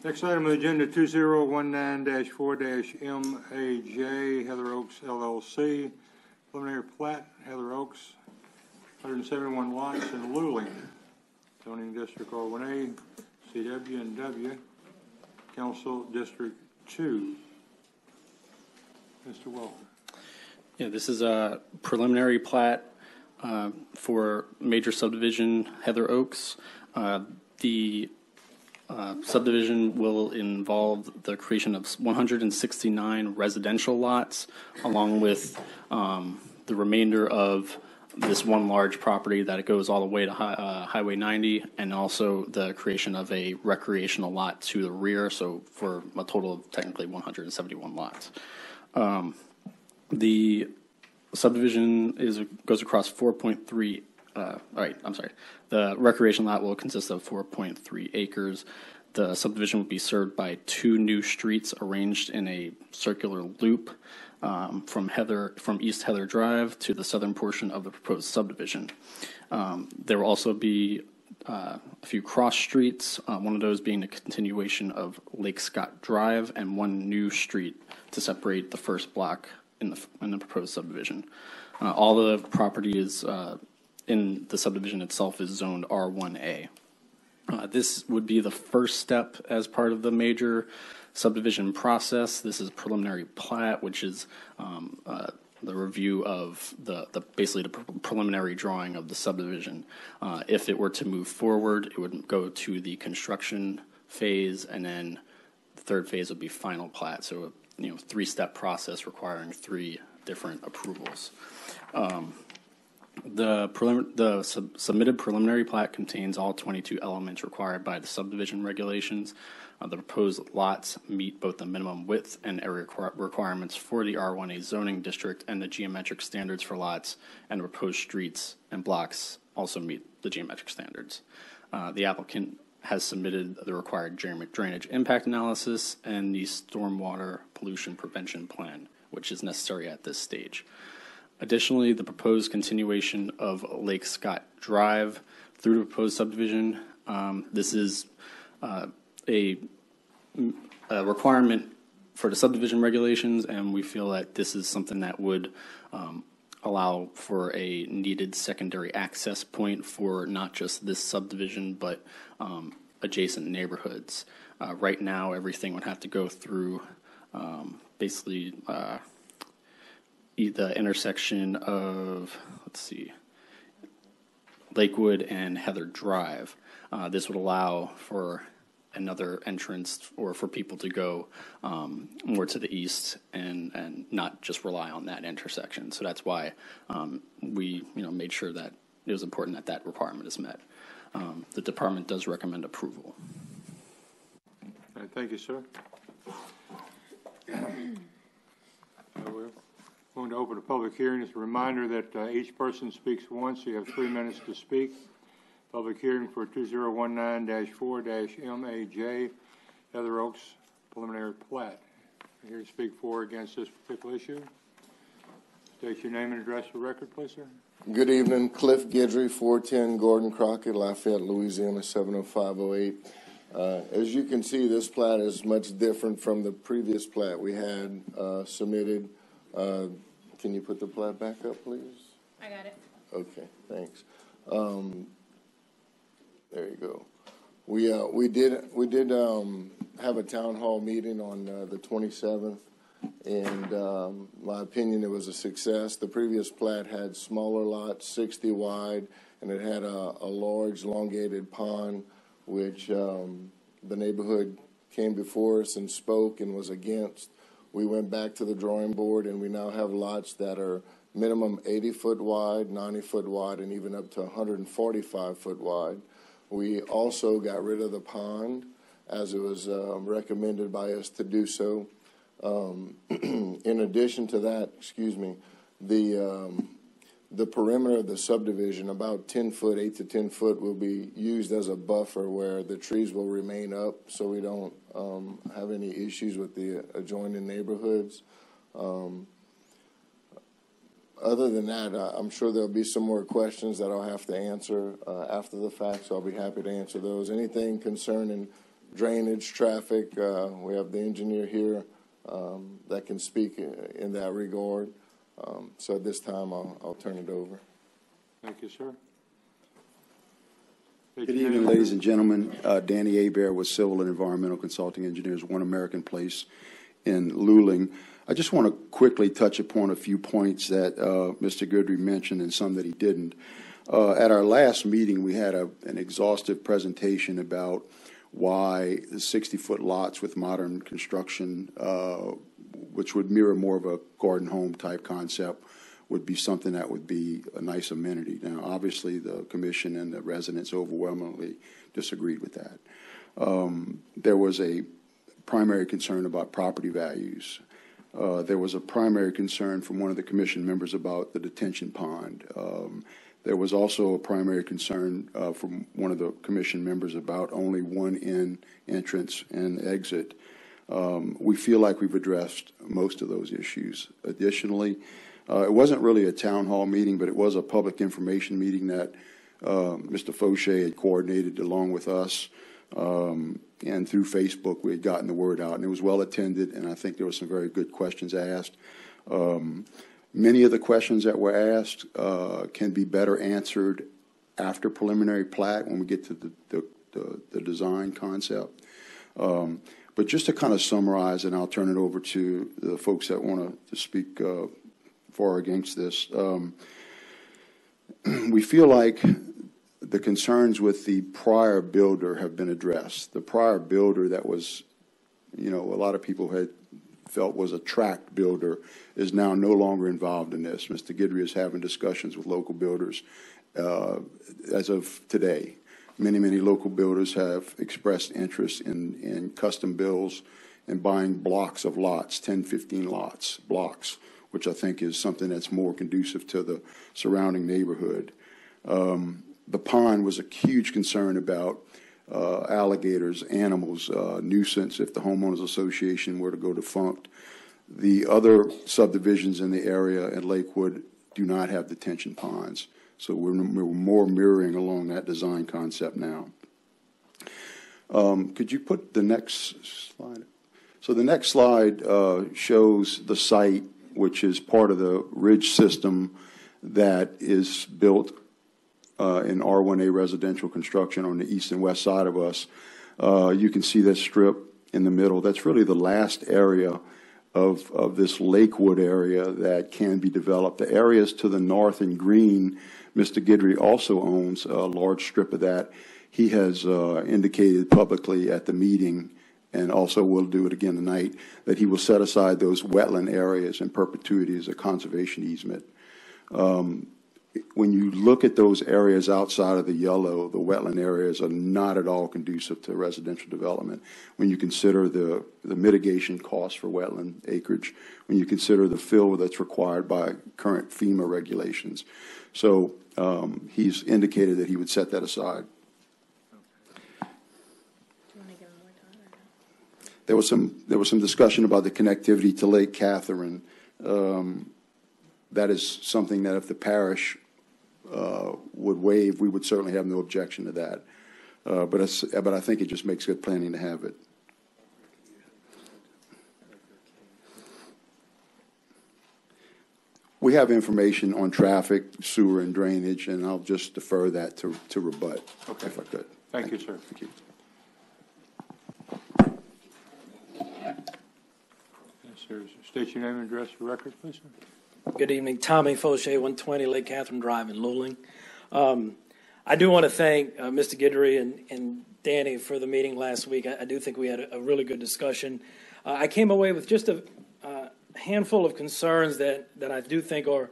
Next item on the agenda, 2019-4-MAJ, Heather Oaks LLC, Preliminary Plat, Heather Oaks, 171 lots in Luling, zoning district R1A, CW and W, Council District 2. Mr. Welker. Yeah, this is a preliminary plat for major subdivision Heather Oaks. The subdivision will involve the creation of 169 residential lots, along with the remainder of this one large property that it goes all the way to Highway 90, and also the creation of a recreational lot to the rear, so for a total of technically 171 lots. The subdivision goes across 4.3. The recreation lot will consist of 4.3 acres. The subdivision will be served by 2 new streets arranged in a circular loop from East Heather Drive to the southern portion of the proposed subdivision. There will also be a few cross streets, one of those being a continuation of Lake Scott Drive, and 1 new street to separate the first block in the proposed subdivision. All the property is in the subdivision itself is zoned R1A. This would be the first step as part of the major subdivision process. This is preliminary plat, which is the review of basically the preliminary drawing of the subdivision. If it were to move forward, it would go to the construction phase, and then the third phase would be final plat. So, 3-step process requiring 3 different approvals. The submitted preliminary plat contains all 22 elements required by the subdivision regulations. The proposed lots meet both the minimum width and area requirements for the R1A zoning district, and the geometric standards for lots and the proposed streets and blocks also meet the geometric standards. The applicant has submitted the required drainage impact analysis and the stormwater pollution prevention plan, which is necessary at this stage. Additionally, the proposed continuation of Lake Scott Drive through the proposed subdivision, this is a requirement for the subdivision regulations, and we feel that this is something that would allow for a needed secondary access point for not just this subdivision, but adjacent neighborhoods. Right now, everything would have to go through basically the intersection of, Lakewood and Heather Drive. This would allow for another entrance, or for people to go more to the east and not just rely on that intersection. So that's why we made sure that it was important that that requirement is met. The department does recommend approval. All right, thank you, sir. We're going to open a public hearing. It's a reminder that each person speaks once. So you have 3 minutes to speak. Public hearing for 2019-4-MAJ, Heather Oaks preliminary plat. I'm here to speak for or against this particular issue. State your name and address for record, please, sir. Good evening. Cliff Guidry, 410 Gordon Crockett, Lafayette, Louisiana, 70508. As you can see, this plat is much different from the previous plat we had submitted. Can you put the plat back up, please? I got it. Okay, thanks. There you go. We did have a town hall meeting on the 27th, and my opinion, it was a success. The previous plat had smaller lots, 60 wide, and it had a large elongated pond, which the neighborhood came before us and spoke and was against. We went back to the drawing board, and we now have lots that are minimum 80-foot wide, 90-foot wide, and even up to 145-foot wide. We also got rid of the pond, as it was recommended by us to do so. In addition to that, the perimeter of the subdivision, about 10 foot, 8 to 10 foot, will be used as a buffer where the trees will remain up, so we don't have any issues with the adjoining neighborhoods. Other than that, I'm sure there'll be some more questions that I'll have to answer after the fact, so I'll be happy to answer those. Anything concerning drainage, traffic. We have the engineer here that can speak in that regard. So at this time, I'll turn it over. Thank you, sir. Good evening, ladies and gentlemen. Danny Hebert with Civil and Environmental Consulting Engineers, One American Place in Luling. I just want to quickly touch upon a few points that Mr. Goodry mentioned and some that he didn't. At our last meeting, we had an exhaustive presentation about why the 60-foot lots with modern construction, which would mirror more of a garden home type concept, would be something that would be a nice amenity. Now, obviously, the commission and the residents overwhelmingly disagreed with that. There was a primary concern about property values. There was a primary concern from one of the commission members about the detention pond. There was also a primary concern from one of the commission members about only one entrance and exit. We feel like we've addressed most of those issues. Additionally, it wasn't really a town hall meeting, but it was a public information meeting that Mr. Fauché had coordinated along with us. And through Facebook, we had gotten the word out, and it was well attended, and I think there were some very good questions asked. Many of the questions that were asked can be better answered after preliminary plat when we get to the design concept. But just to kind of summarize, and I'll turn it over to the folks that want to speak for or against this. We feel like the concerns with the prior builder have been addressed. The prior builder that was, a lot of people had felt was a tract builder is now no longer involved in this. Mr. Guidry is having discussions with local builders as of today. Many, many local builders have expressed interest in custom builds and buying blocks of lots, 10, 15 blocks, which I think is something that's more conducive to the surrounding neighborhood. The pond was a huge concern about alligators, animals, nuisance if the homeowners association were to go defunct. The other subdivisions in the area at Lakewood do not have detention ponds. So we're more mirroring along that design concept now. Could you put the next slide? So the next slide shows the site, which is part of the ridge system that is built in R1A residential construction on the east and west side of us. You can see that strip in the middle. That's really the last area of this Lakewood area that can be developed. The areas to the north in green, Mr. Guidry also owns a large strip of that. He has indicated publicly at the meeting, and also will do it again tonight, that he will set aside those wetland areas in perpetuity as a conservation easement. When you look at those areas outside of the yellow, the wetland areas are not at all conducive to residential development. When you consider the mitigation costs for wetland acreage, when you consider the fill that's required by current FEMA regulations. So he's indicated that he would set that aside. There was some discussion about the connectivity to Lake Catherine. That is something that if the parish would waive, we would certainly have no objection to that. But I think it just makes good planning to have it. We have information on traffic, sewer, and drainage, and I'll just defer that to rebut, okay, if I could. Thank you, sir. Thank you. Yes, sir. State your name and address for record, please, sir. Good evening. Tommy Fauché, 120 Lake Catherine Drive in Luling. I do want to thank Mr. Guidry and Danny for the meeting last week. I do think we had a really good discussion. I came away with just a handful of concerns that I do think are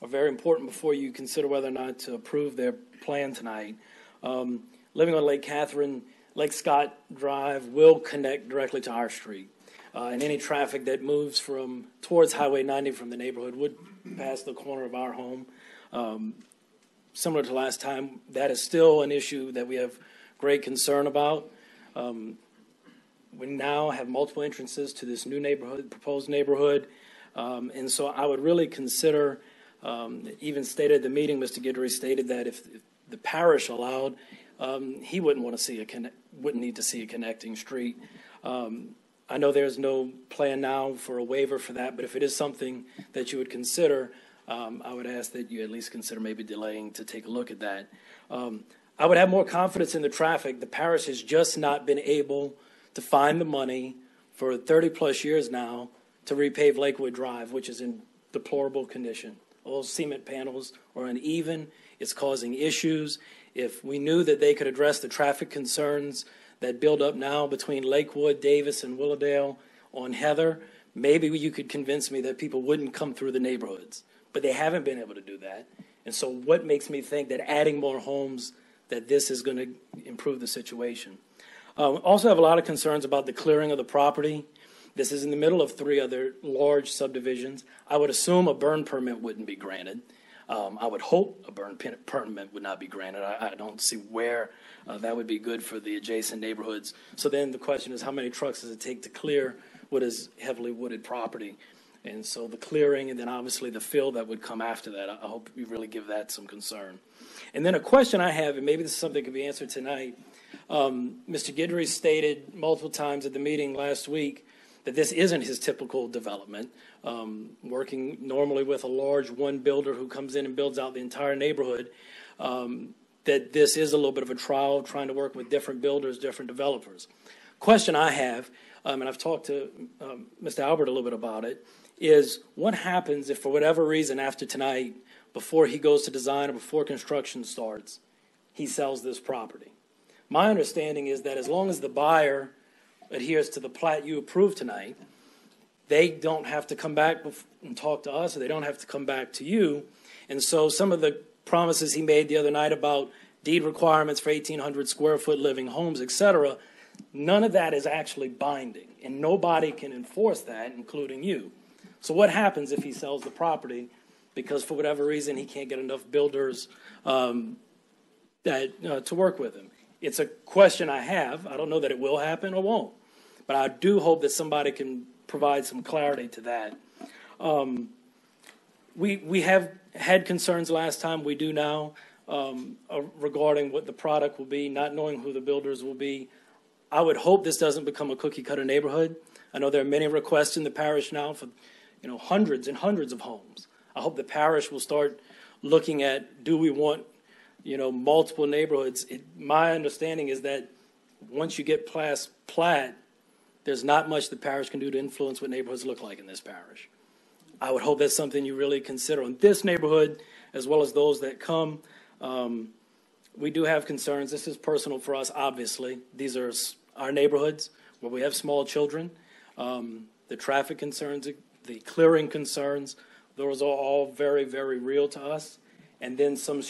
very important before you consider whether or not to approve their plan tonight. Living on Lake Catherine, Lake Scott Drive will connect directly to our street. And any traffic that moves towards Highway 90 from the neighborhood would pass the corner of our home. Similar to last time, that is still an issue that we have great concern about. We now have multiple entrances to this new proposed neighborhood. And so I would really consider, even stated at the meeting, Mr. Guidry stated that if the parish allowed he wouldn't want to see wouldn't need to see a connecting street. I know there's no plan now for a waiver for that, but if it is something that you would consider, I would ask that you at least consider maybe delaying to take a look at that. I would have more confidence in the traffic. The parish has just not been able to find the money for 30-plus years now to repave Lakewood Drive, which is in deplorable condition. All cement panels are uneven. It's causing issues. If we knew that they could address the traffic concerns that build up now between Lakewood, Davis, and Willowdale on Heather, maybe you could convince me that people wouldn't come through the neighborhoods. But they haven't been able to do that. And so what makes me think that adding more homes, that this is going to improve the situation? Also have a lot of concerns about the clearing of the property. This is in the middle of 3 other large subdivisions. I would assume a burn permit wouldn't be granted. I would hope a burn permit would not be granted. I don't see where that would be good for the adjacent neighborhoods. So then the question is, how many trucks does it take to clear what is heavily wooded property? And so the clearing, and then obviously the fill that would come after that, I hope you really give that some concern. And then a question I have, and maybe this is something that could be answered tonight. Mr. Guidry stated multiple times at the meeting last week that this isn't his typical development. Working normally with a large one builder who comes in and builds out the entire neighborhood, that this is a little bit of a trial, trying to work with different builders, different developers. Question I have, and I've talked to Mr. Albert a little bit about it, is what happens if for whatever reason after tonight, before he goes to design or before construction starts, he sells this property? My understanding is that as long as the buyer adheres to the plat you approved tonight, they don't have to come back and talk to us, or they don't have to come back to you. And so some of the promises he made the other night about deed requirements for 1,800 square foot living homes, et cetera, none of that is actually binding, and nobody can enforce that, including you. So what happens if he sells the property because for whatever reason he can't get enough builders to work with him? It's a question I have. I don't know that it will happen or won't, but I do hope that somebody can provide some clarity to that. We have had concerns last time. We do now regarding what the product will be, not knowing who the builders will be. I would hope this doesn't become a cookie-cutter neighborhood. I know there are many requests in the parish now for hundreds and hundreds of homes. I hope the parish will start looking at, do we want multiple neighborhoods? My understanding is that once you get past plat, there's not much the parish can do to influence what neighborhoods look like in this parish. I would hope that's something you really consider on this neighborhood as well as those that come. We do have concerns. This is personal for us, obviously. These are our neighborhoods where we have small children. The traffic concerns, the clearing concerns, those are all very, very real to us. And then some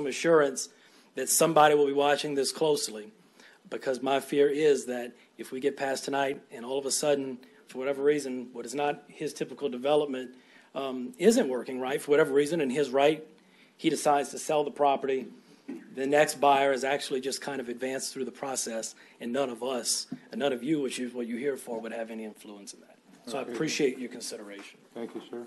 assurance that somebody will be watching this closely, because my fear is that if we get past tonight and all of a sudden, for whatever reason, what is not his typical development isn't working right for whatever reason, and his right, he decides to sell the property, the next buyer is actually just kind of advanced through the process, and none of us, and none of you, which is what you're here for, would have any influence in that. So I appreciate your consideration. Thank you, sir.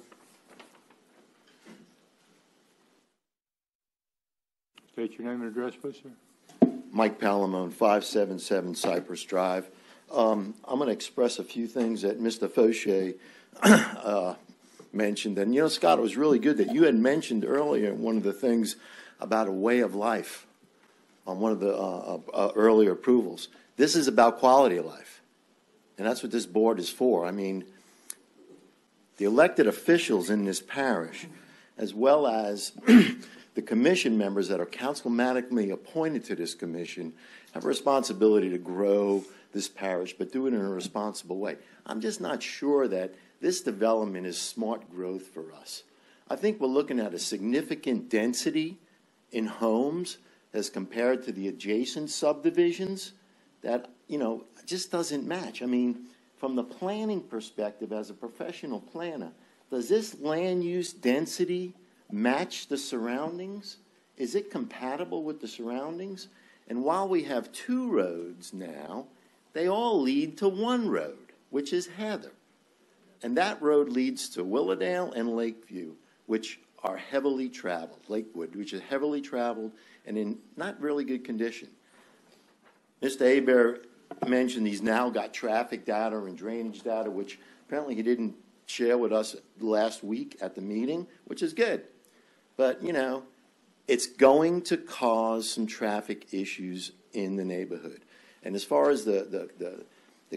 State your name and address, please, sir. Mike Palamone, 577 Cypress Drive. I'm going to express a few things that Mr. Fauché mentioned. And, Scott, it was really good that you had mentioned earlier one of the things about a way of life on one of the earlier approvals. This is about quality of life, and that's what this board is for. I mean, the elected officials in this parish, as well as the commission members that are councilmatically appointed to this commission, have a responsibility to grow this parish, but do it in a responsible way. I'm just not sure that this development is smart growth for us. I think we're looking at a significant density in homes as compared to the adjacent subdivisions that, just doesn't match. I mean, from the planning perspective, as a professional planner, does this land use density match the surroundings? Is it compatible with the surroundings? And while we have 2 roads now, they all lead to one road, which is Heather. And that road leads to Willowdale and Lakeview, which are heavily traveled, Lakewood, which is heavily traveled and in not really good condition. Mr. Hebert mentioned he's now got traffic data and drainage data, which apparently he didn't share with us last week at the meeting, which is good. But, you know, it's going to cause some traffic issues in the neighborhood. And as far as the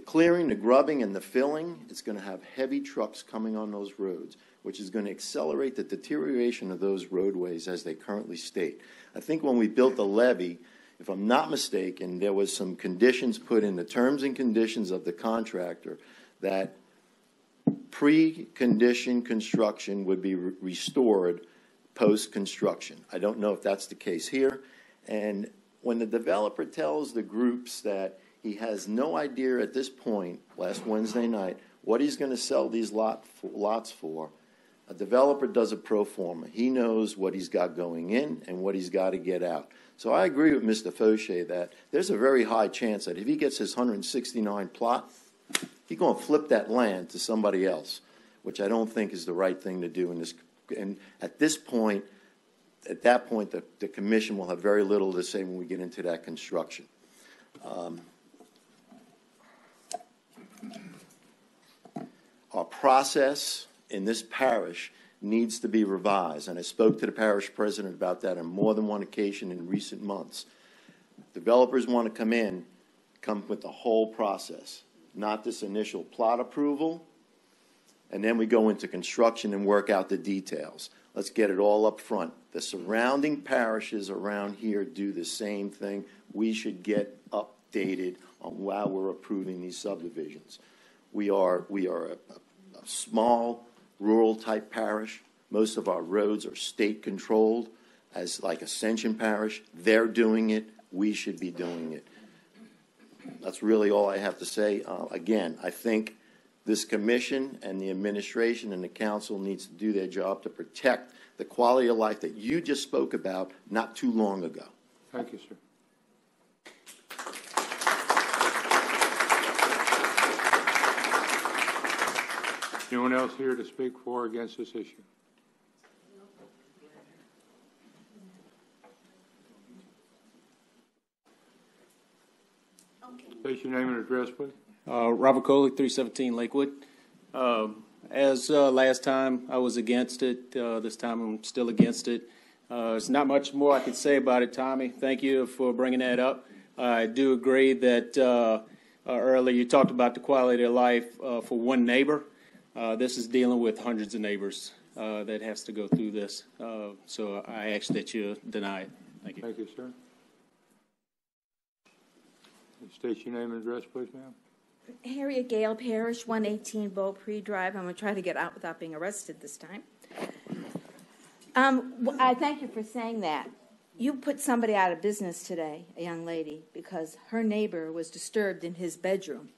clearing, the grubbing, and the filling, it's going to have heavy trucks coming on those roads, which is going to accelerate the deterioration of those roadways as they currently state. I think when we built the levee, if I'm not mistaken, there was some conditions put in the terms and conditions of the contractor that pre-condition construction would be restored post-construction. I don't know if that's the case here. And when the developer tells the groups that he has no idea at this point, last Wednesday night, what he's going to sell these lots for, a developer does a pro forma. He knows what he's got going in and what he's got to get out. So I agree with Mr. Fauché that there's a very high chance that if he gets his 169 plot, he's going to flip that land to somebody else, which I don't think is the right thing to do in this. And at that point, the commission will have very little to say when we get into that construction. Our process in this parish needs to be revised, and I spoke to the parish president about that on more than one occasion in recent months. Developers want to come with the whole process, not this initial plot approval, and then we go into construction and work out the details. Let's get it all up front. The surrounding parishes around here do the same thing. We should get updated on while we're approving these subdivisions. We are a small, rural-type parish. Most of our roads are state-controlled, as like Ascension Parish. They're doing it. We should be doing it. That's really all I have to say. Again, I think this commission and the administration and the council needs to do their job to protect the quality of life that you just spoke about not too long ago. Thank you, sir. Anyone else here to speak for or against this issue? State your name and address, please. Robert Coley, 317 Lakewood. As last time, I was against it. This time, I'm still against it. There's not much more I can say about it, Tommy. Thank you for bringing that up. I do agree that earlier you talked about the quality of life for one neighbor. This is dealing with hundreds of neighbors that has to go through this. So I ask that you deny it. Thank you. Thank you, sir. State your name and address, please, ma'am. Harriet Gale, Parish, 118 Beaupre Drive. I'm going to try to get out without being arrested this time. I thank you for saying that. You put somebody out of business today, a young lady, because her neighbor was disturbed in his bedroom.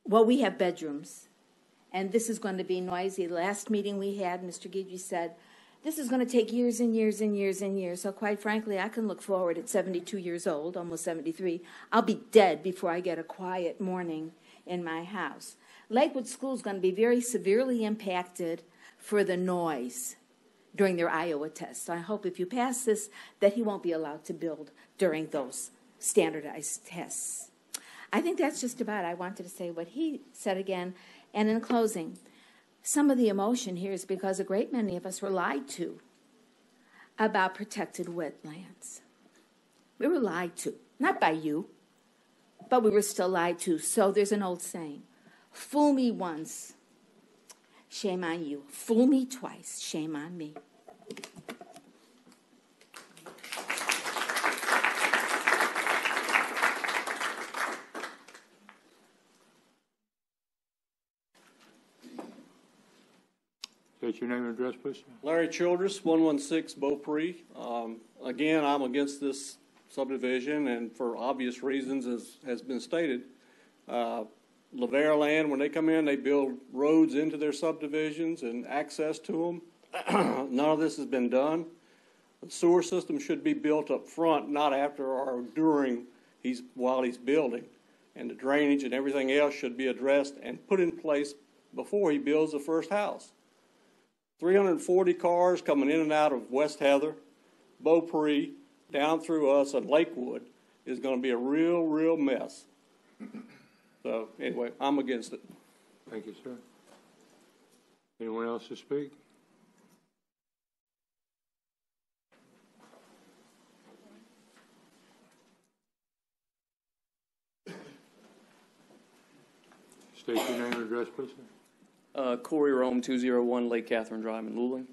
Well, we have bedrooms, and this is going to be noisy. The last meeting we had, Mr. Guidry said, this is going to take years and years and years and years. So quite frankly, I can look forward at 72 years old, almost 73. I'll be dead before I get a quiet morning in my house. Lakewood School is going to be very severely impacted for the noise during their Iowa tests. So I hope if you pass this that he won't be allowed to build during those standardized tests. I think that's just about it. I wanted to say what he said again. And in closing, some of the emotion here is because a great many of us were lied to about protected wetlands. We were lied to, not by you, but we were still lied to. So there's an old saying, fool me once, shame on you. Fool me twice, shame on me. State your name and address, please. Larry Childress, 116 Beaupre. Again, I'm against this subdivision, and for obvious reasons, as has been stated. Lavere Land, when they come in, they build roads into their subdivisions and access to them. None of this has been done. The sewer system should be built up front, not after or during while he's building. And the drainage and everything else should be addressed and put in place before he builds the first house. 340 cars coming in and out of West Heather, Beaupre, down through us and Lakewood is going to be a real mess. So anyway, I'm against it. Thank you, sir. Anyone else to speak? State your name and address, please, sir. Corey Rome, 201 Lake Catherine Drive in Luling.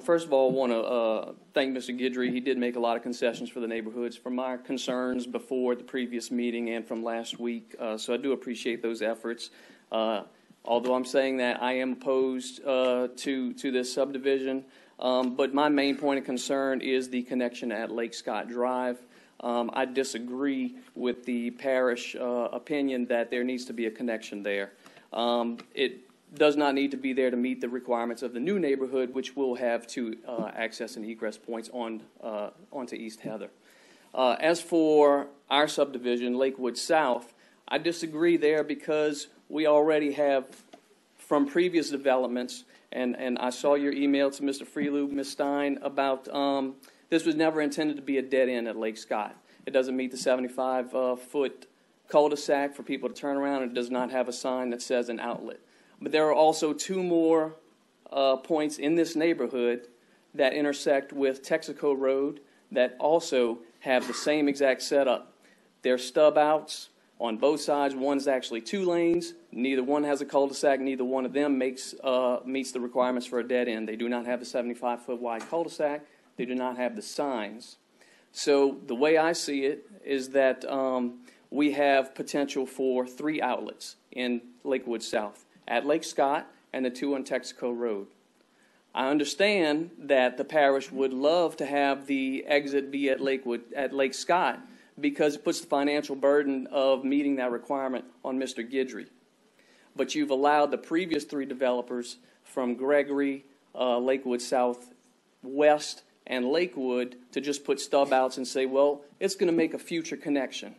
First of all, I want to thank Mr. Guidry. He did make a lot of concessions for the neighborhoods from my concerns before the previous meeting and from last week, so I do appreciate those efforts. Although I'm saying that I am opposed to this subdivision, but my main point of concern is the connection at Lake Scott Drive. I disagree with the Parish opinion that there needs to be a connection there. It does not need to be there to meet the requirements of the new neighborhood, which will have two access and egress points onto East Heather. As for our subdivision, Lakewood South, I disagree there because we already have, from previous developments, and I saw your email to Mr. Freeloop, Ms. Stein, about this was never intended to be a dead end at Lake Scott. It doesn't meet the 75-foot cul-de-sac for people to turn around, and it does not have a sign that says an outlet. But there are also two more points in this neighborhood that intersect with Texaco Road that also have the same exact setup. They're stub outs on both sides. One's actually 2 lanes. Neither one has a cul-de-sac. Neither one of them meets the requirements for a dead end. They do not have the 75-foot wide cul-de-sac. They do not have the signs. So the way I see it is that we have potential for 3 outlets in Lakewood South, at Lake Scott and the 2 on Texaco Road. I understand that the parish would love to have the exit be at Lake Scott because it puts the financial burden of meeting that requirement on Mr. Guidry. But you've allowed the previous 3 developers from Gregory, Lakewood South West, and Lakewood to just put stub outs and say, well, it's going to make a future connection,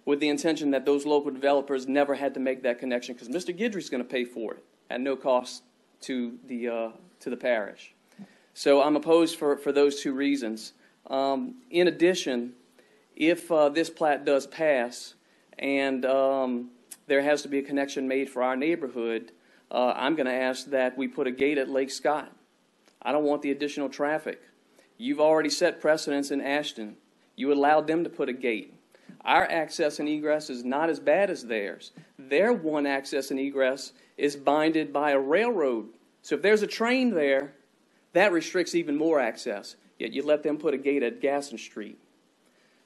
with the intention that those local developers never had to make that connection because Mr. Guidry's going to pay for it at no cost to the parish. So I'm opposed for those 2 reasons. In addition, if this plat does pass and there has to be a connection made for our neighborhood, I'm going to ask that we put a gate at Lake Scott. I don't want the additional traffic. You've already set precedents in Ashton. You allowed them to put a gate. Our access and egress is not as bad as theirs. Their one access and egress is binded by a railroad. So if there's a train there, that restricts even more access. Yet you let them put a gate at Gaston Street.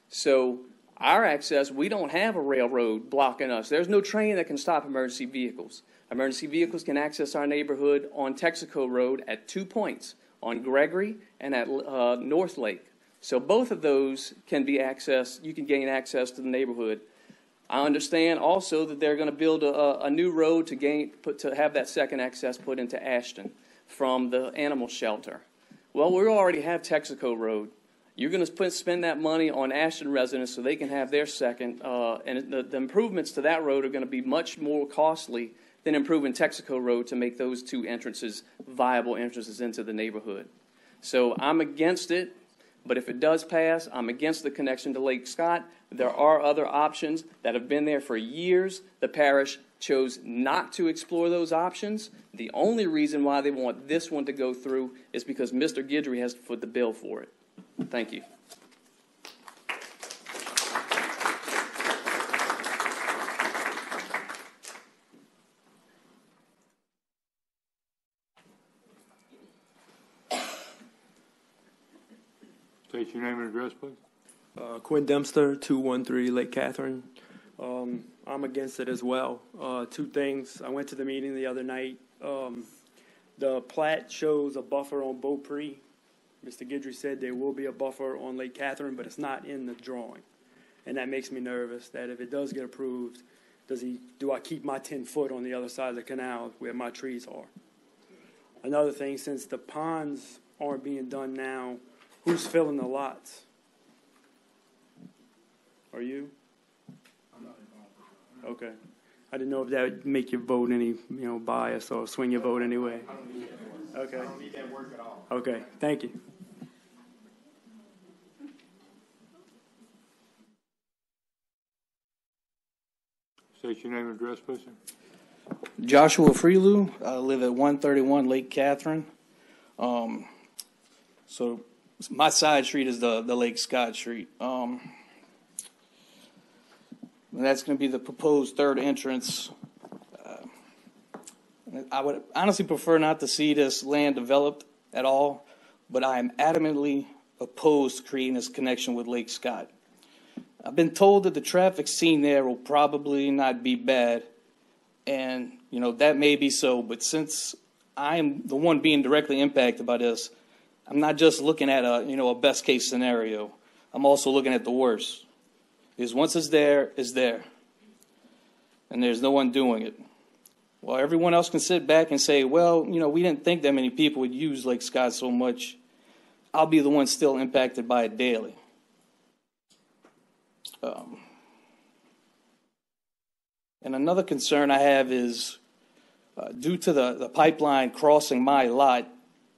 So our access, we don't have a railroad blocking us. There's no train that can stop emergency vehicles. Emergency vehicles can access our neighborhood on Texaco Road at 2 points, on Gregory and at North Lake. So both of those can be accessed. You can gain access to the neighborhood. I understand also that they're going to build a new road to have that second access put into Ashton from the animal shelter. Well, we already have Texaco Road. You're going to spend that money on Ashton residents so they can have their second, and the improvements to that road are going to be much more costly than improving Texaco Road to make those 2 entrances viable entrances into the neighborhood. So I'm against it. But if it does pass, I'm against the connection to Lake Scott. There are other options that have been there for years. The parish chose not to explore those options. The only reason why they want this one to go through is because Mr. Guidry has to foot the bill for it. Thank you. State your name and address, please. Quinn Dempster, 213 Lake Catherine. I'm against it as well. 2 things. I went to the meeting the other night. The plat shows a buffer on Beaupre. Mr. Guidry said there will be a buffer on Lake Catherine, but it's not in the drawing. And that makes me nervous that if it does get approved, do I keep my 10 foot on the other side of the canal where my trees are? Another thing, since the ponds aren't being done now, who's filling the lots? Are you? I'm not involved. Okay. I didn't know if that would make your vote any, bias or swing your vote anyway. Okay. I don't need that work at all. Okay, thank you. State your name and address, please, sir. Joshua Freelou. I live at 131 Lake Catherine. So my side street is the Lake Scott Street. And that's going to be the proposed third entrance. I would honestly prefer not to see this land developed at all, but I am adamantly opposed to creating this connection with Lake Scott. I've been told that the traffic seen there will probably not be bad, and that may be so, but since I am the one being directly impacted by this, I'm not just looking at a best case scenario. I'm also looking at the worst. Because once it's there, and there's no one doing it. Well, everyone else can sit back and say, well, we didn't think that many people would use Lake Scott so much. I'll be the one still impacted by it daily. And another concern I have is due to the pipeline crossing my lot,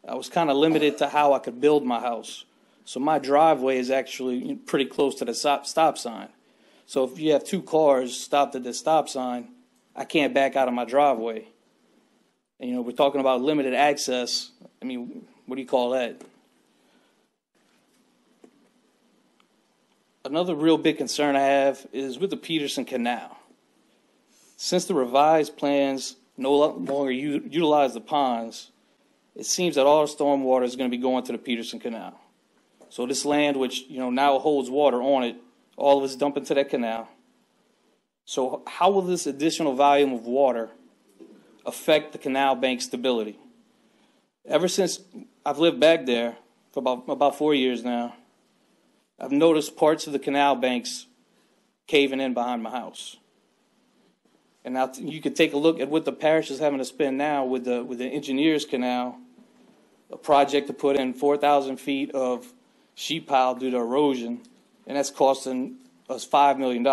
I was kind of limited to how I could build my house. So my driveway is actually pretty close to the stop sign. So if you have two cars stopped at the stop sign, I can't back out of my driveway. And, we're talking about limited access. I mean, what do you call that? Another real big concern I have is with the Peterson Canal. Since the revised plans no longer utilize the ponds, it seems that all the storm water is going to be going to the Peterson Canal. So this land, which now holds water on it, all of it's dumped into that canal. So how will this additional volume of water affect the canal bank stability? Ever since I've lived back there for about 4 years now, I've noticed parts of the canal banks caving in behind my house. And now you can take a look at what the parish is having to spend now with the engineer's canal, a project to put in 4,000 feet of sheet pile due to erosion, and that's costing us $5 million.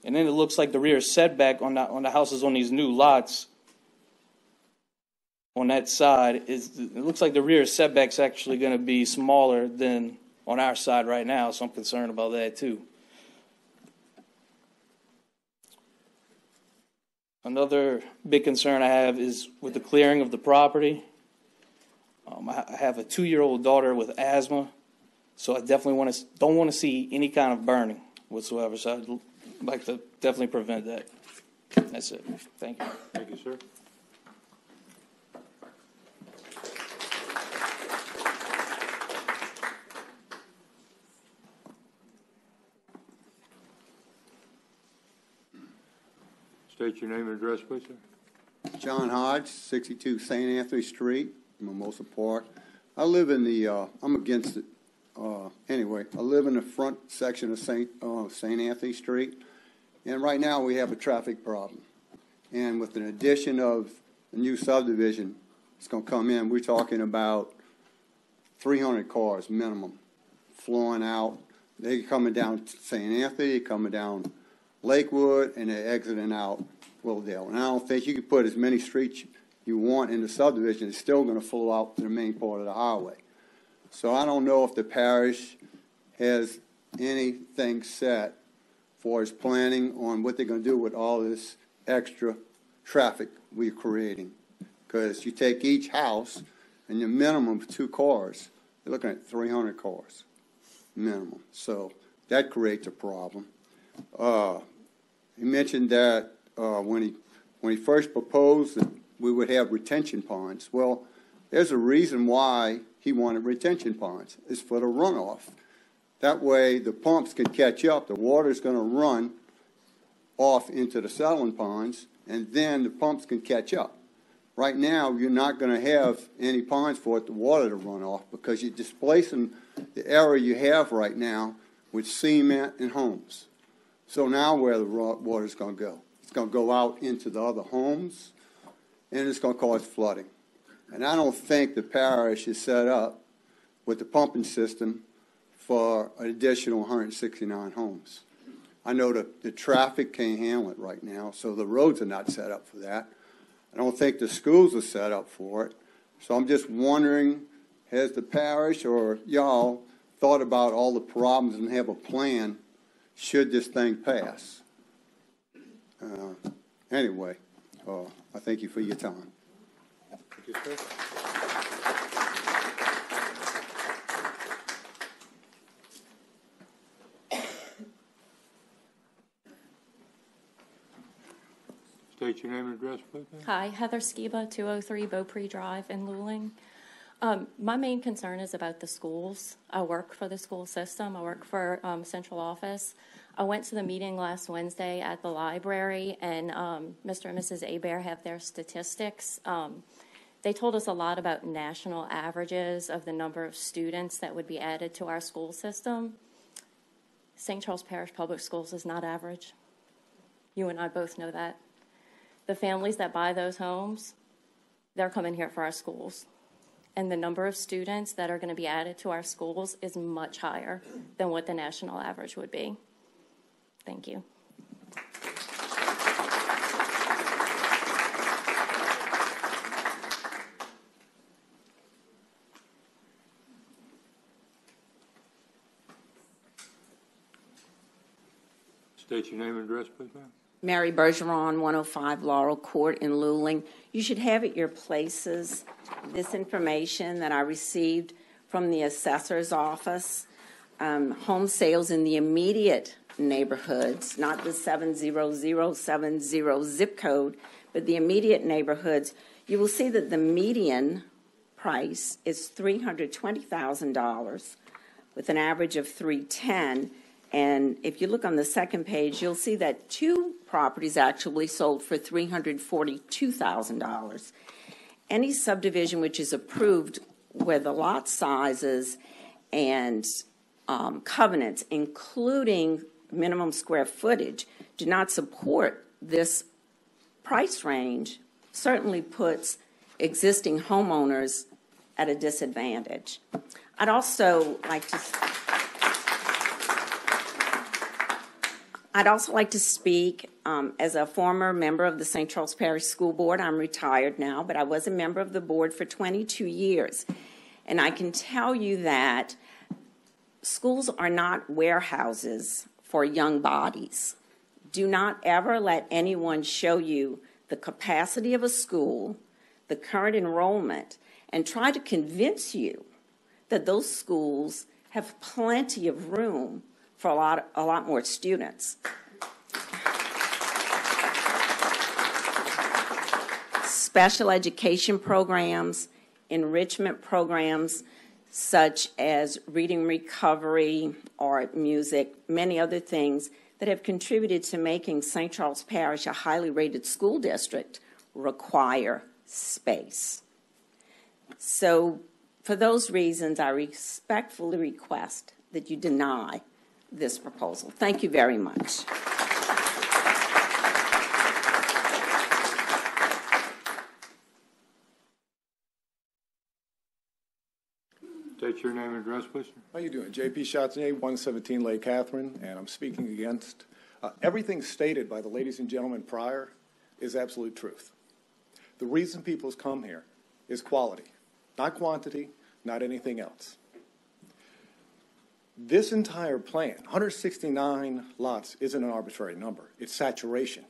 And then it looks like the rear setback on the houses on these new lots on that side it looks like the rear setback's actually going to be smaller than on our side right now, so I'm concerned about that too. Another big concern I have is with the clearing of the property. I have a 2-year-old daughter with asthma, so I definitely don't want to see any kind of burning whatsoever. So I'd like to definitely prevent that. That's it. Thank you. Thank you, sir. State your name and address, please, sir. John Hodge, 62 St. Anthony Street, Mimosa Park. I live in the, I'm against it. Anyway, I live in the front section of St. Anthony Street, and right now we have a traffic problem. And with an addition of a new subdivision, it's going to come in. We're talking about 300 cars minimum flowing out. They're coming down St. Anthony, coming down Lakewood, and they're exiting out Willdale. And I don't think you can put as many streets you want in the subdivision. It's still going to flow out to the main part of the highway. So I don't know if the parish has anything set for its planning on what they're going to do with all this extra traffic we're creating. Because you take each house and your minimum of 2 cars, you're looking at 300 cars minimum. So that creates a problem. He mentioned that when he first proposed that we would have retention ponds. Well, there's a reason why he wanted retention ponds. It's for the runoff. That way the pumps can catch up. The water's going to run off into the settling ponds, and then the pumps can catch up. Right now, you're not going to have any ponds for the water to run off because you're displacing the area you have right now with cement and homes. So now where the water's going to go? It's going to go out into the other homes, and it's going to cause flooding. And I don't think the parish is set up with the pumping system for an additional 169 homes. I know the traffic can't handle it right now, so the roads are not set up for that. I don't think the schools are set up for it. So I'm just wondering, has the parish or y'all thought about all the problems and have a plan should this thing pass? Anyway, I thank you for your time. Thank you, sir. State your name and address, please. Hi, Heather Skiba, 203 Beaupre Drive in Luling. My main concern is about the schools. I work for the school system. I work for central office. I went to the meeting last Wednesday at the library, and Mr. and Mrs. Hebert have their statistics. They told us a lot about national averages of the number of students that would be added to our school system. St. Charles Parish Public Schools is not average. You and I both know that. The families that buy those homes, they're coming here for our schools. And the number of students that are going to be added to our schools is much higher than what the national average would be. Thank you. State your name and address, please, ma'am. Mary Bergeron, 105 Laurel Court in Luling. You should have at your places this information that I received from the assessor's office. Home sales in the immediate neighborhoods, not the 70070 zip code, but the immediate neighborhoods. You will see that the median price is $320,000 with an average of $310,000. And if you look on the second page, you'll see that 2 properties actually sold for $342,000. Any subdivision which is approved where the lot sizes and covenants, including minimum square footage, do not support this price range, certainly puts existing homeowners at a disadvantage. I'd also like to speak as a former member of the St. Charles Parish School Board. I'm retired now, but I was a member of the board for 22 years. And I can tell you that schools are not warehouses for young bodies. Do not ever let anyone show you the capacity of a school, the current enrollment, and try to convince you that those schools have plenty of room for a lot more students. Special education programs, enrichment programs such as reading recovery, art, music, many other things that have contributed to making St. Charles Parish a highly rated school district require space. So for those reasons, I respectfully request that you deny this proposal. Thank you very much. State your name and address, please. How you doing? J.P. Chatier, 117 Lake Catherine, and I'm speaking against everything stated by the ladies and gentlemen prior is absolute truth. The reason people come here is quality, not quantity, not anything else. This entire plan, 169 lots, isn't an arbitrary number. It's saturation.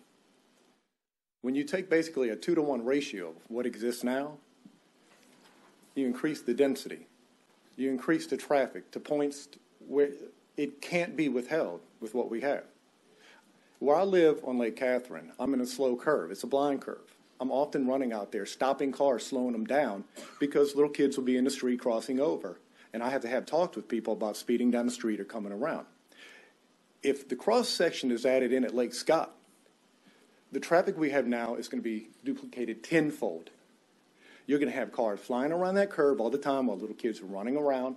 When you take basically a 2-to-1 ratio of what exists now, you increase the density. You increase the traffic to points where it can't be withheld with what we have. Where I live on Lake Catherine, I'm in a slow curve. It's a blind curve. I'm often running out there, stopping cars, slowing them down, because little kids will be in the street crossing over. And I have to have talks with people about speeding down the street or coming around. If the cross section is added in at Lake Scott, the traffic we have now is going to be duplicated tenfold. You're going to have cars flying around that curve all the time while little kids are running around.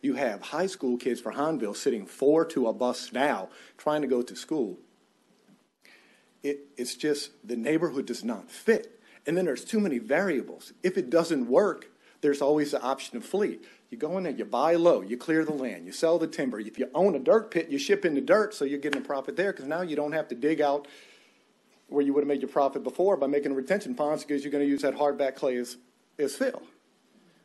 You have high school kids for Hanville sitting 4 to a bus now trying to go to school. It's just the neighborhood does not fit. And then there's too many variables. If it doesn't work, there's always the option of flee. You go in there, you buy low, you clear the land, you sell the timber. If you own a dirt pit, you ship in the dirt, so you're getting a profit there because now you don't have to dig out where you would have made your profit before by making retention ponds because you're going to use that hardback clay as fill.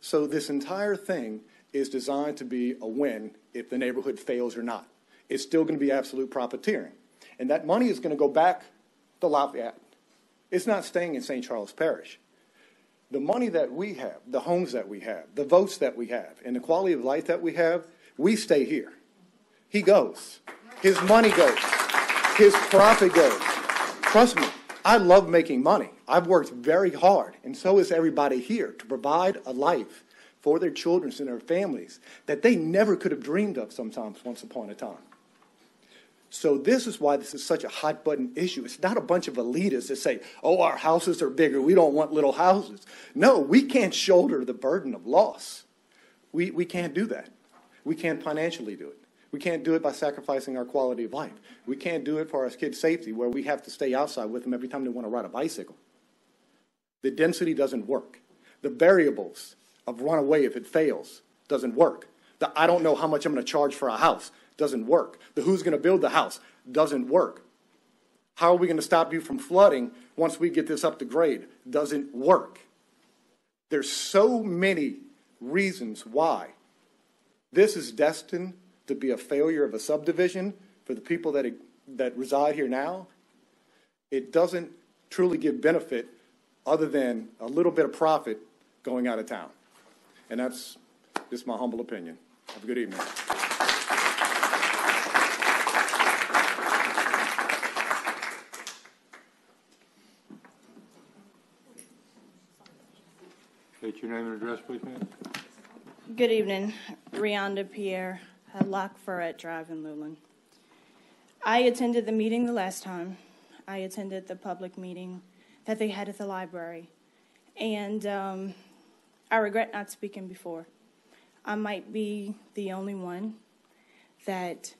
So this entire thing is designed to be a win if the neighborhood fails or not. It's still going to be absolute profiteering. And that money is going to go back to Lafayette. It's not staying in St. Charles Parish. The money that we have, the homes that we have, the votes that we have, and the quality of life that we have, we stay here. He goes. His money goes. His profit goes. Trust me, I love making money. I've worked very hard, and so is everybody here, to provide a life for their children and their families that they never could have dreamed of sometimes once upon a time. So this is why this is such a hot button issue. It's not a bunch of elitists that say, oh, our houses are bigger, we don't want little houses. No, we can't shoulder the burden of loss. We can't do that. We can't financially do it. We can't do it by sacrificing our quality of life. We can't do it for our kids' safety, where we have to stay outside with them every time they want to ride a bicycle. The density doesn't work. The variables of runaway, if it fails, doesn't work. The I don't know how much I'm going to charge for a house doesn't work. The who's going to build the house doesn't work. How are we going to stop you from flooding once we get this up to grade? Doesn't work. There's so many reasons why this is destined to be a failure of a subdivision for the people that reside here now. It doesn't truly give benefit other than a little bit of profit going out of town. And that's just my humble opinion. Have a good evening. State your name and address, please, ma'am. Good evening. Rianda Pierre, Lock Ferret Drive in Luling. I attended the meeting the last time. I attended the public meeting that they had at the library. And I regret not speaking before. I might be the only one that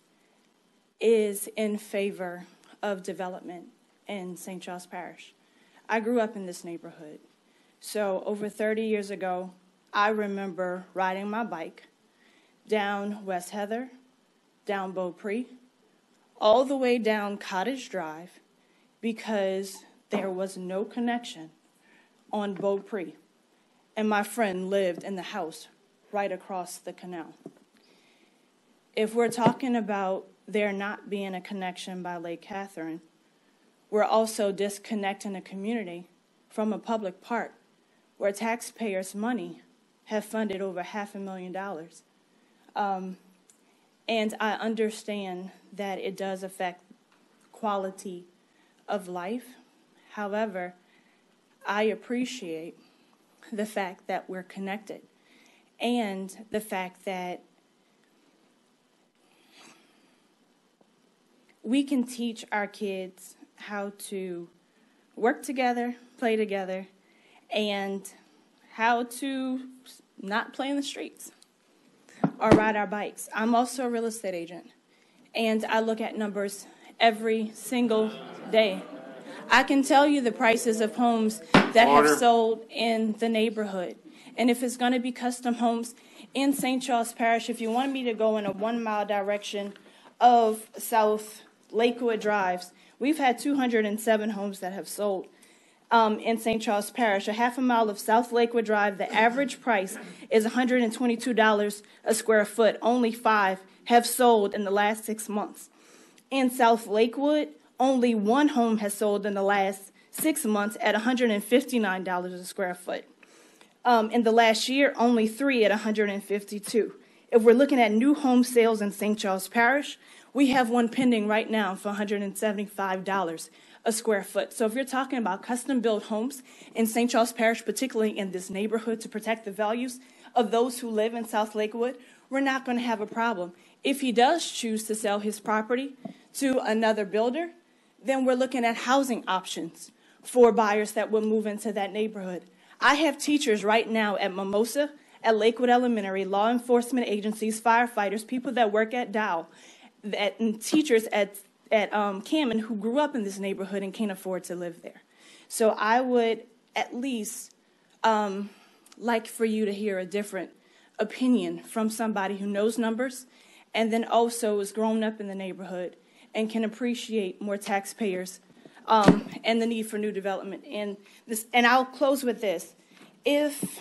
is in favor of development in St. Charles Parish. I grew up in this neighborhood. So over 30 years ago, I remember riding my bike down West Heather, down Beaupre, all the way down Cottage Drive, because there was no connection on Beaupre. And my friend lived in the house right across the canal. If we're talking about there not being a connection by Lake Catherine, we're also disconnecting a community from a public park where taxpayers' money have funded over $500,000. And I understand that it does affect quality of life. However, I appreciate the fact that we're connected and the fact that we can teach our kids how to work together, play together, and how to not play in the streets or ride our bikes. I'm also a real estate agent, and I look at numbers every single day. I can tell you the prices of homes that have sold in the neighborhood. And if it's going to be custom homes in St. Charles Parish, if you want me to go in a 1 mile direction of South Lakewood Drives, we've had 207 homes that have sold in St. Charles Parish. A half a mile of South Lakewood Drive, the average price is $122 a square foot. Only 5 have sold in the last 6 months. In South Lakewood, only 1 home has sold in the last 6 months at $159 a square foot. In the last year, only 3 at $152. If we're looking at new home sales in St. Charles Parish, we have one pending right now for $175 a square foot. So if you're talking about custom-built homes in St. Charles Parish, particularly in this neighborhood, to protect the values of those who live in South Lakewood, we're not going to have a problem. If he does choose to sell his property to another builder, then we're looking at housing options for buyers that will move into that neighborhood. I have teachers right now at Mimosa, at Lakewood Elementary, law enforcement agencies, firefighters, people that work at Dow, and teachers at Cammon who grew up in this neighborhood and can't afford to live there. So I would at least like for you to hear a different opinion from somebody who knows numbers and then also is grown up in the neighborhood and can appreciate more taxpayers' and the need for new development. And I'll close with this. If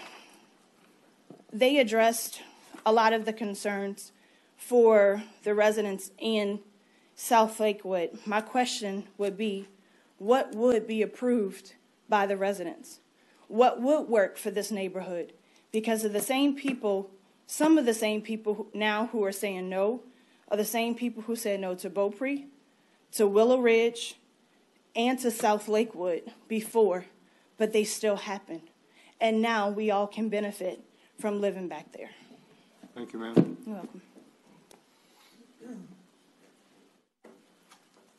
they addressed a lot of the concerns for the residents in South Lakewood, my question would be, what would be approved by the residents? What would work for this neighborhood? Because of the same people, some of the same people now who are saying no are the same people who said no to Beaupre, to Willow Ridge, and to South Lakewood before, but they still happen. And now we all can benefit from living back there. Thank you, ma'am. You're welcome.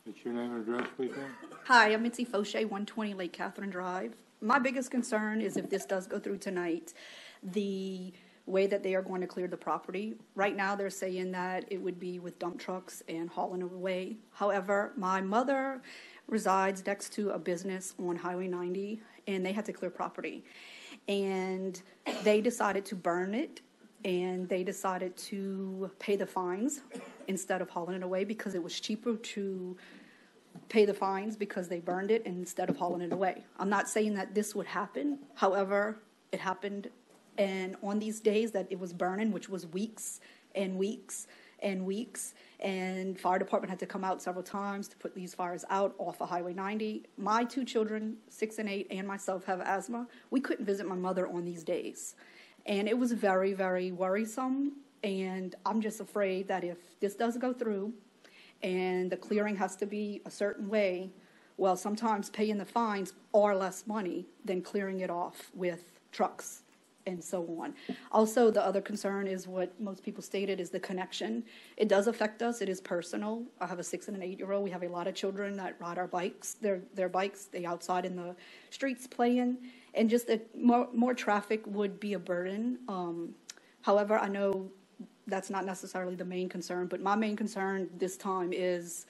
What's your name and address, please, ma'am? Hi, I'm Mitzi Fauché, 120 Lake Catherine Drive. My biggest concern is if this does go through tonight, the way that they are going to clear the property. Right now, they're saying that it would be with dump trucks and hauling it away. However, my mother resides next to a business on Highway 90, and they had to clear property. And they decided to burn it, and they decided to pay the fines instead of hauling it away because it was cheaper to pay the fines because they burned it instead of hauling it away. I'm not saying that this would happen. However, it happened. And on these days that it was burning, which was weeks and weeks and weeks, and fire department had to come out several times to put these fires out off of Highway 90. My two children, 6 and 8, and myself have asthma. We couldn't visit my mother on these days. And it was very, very worrisome. And I'm just afraid that if this does go through and the clearing has to be a certain way, well, sometimes paying the fines are less money than clearing it off with trucks and so on. Also, the other concern is what most people stated is the connection. It does affect us. It is personal. I have a 6 and an 8-year-old. We have a lot of children that ride our bikes. Their bikes, they outside in the streets playing, and just that more traffic would be a burden. However, I know that's not necessarily the main concern, but my main concern this time is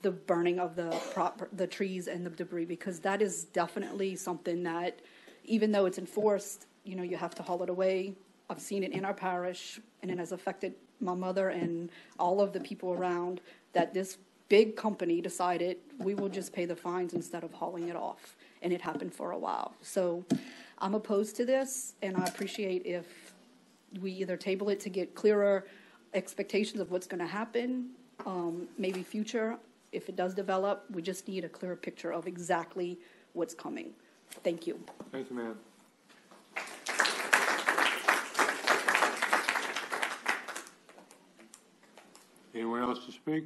the burning of the trees and the debris, because that is definitely something that, even though it's enforced, you know, you have to haul it away. I've seen it in our parish, and it has affected my mother and all of the people around, that this big company decided we will just pay the fines instead of hauling it off. And it happened for a while. So I'm opposed to this, and I appreciate if we either table it to get clearer expectations of what's going to happen, maybe future. If it does develop, we just need a clearer picture of exactly what's coming. Thank you. Thank you, ma'am. Anyone else to speak?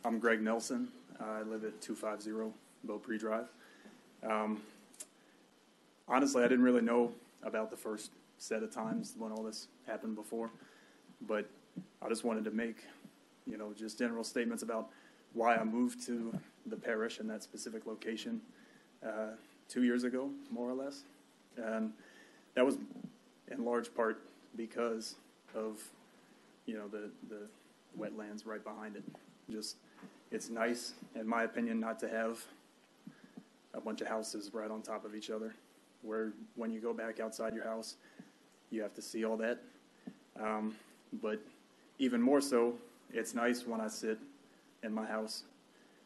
I'm Greg Nelson. I live at 250 Beaupre Drive. Honestly, I didn't really know about the first set of times when all this happened before, but I just wanted to make, just general statements about why I moved to the parish in that specific location 2 years ago, more or less. And that was in large part because of, the wetlands right behind it. It's nice, in my opinion, not to have a bunch of houses right on top of each other, where when you go back outside your house, you have to see all that. But even more so, it's nice when I sit in my house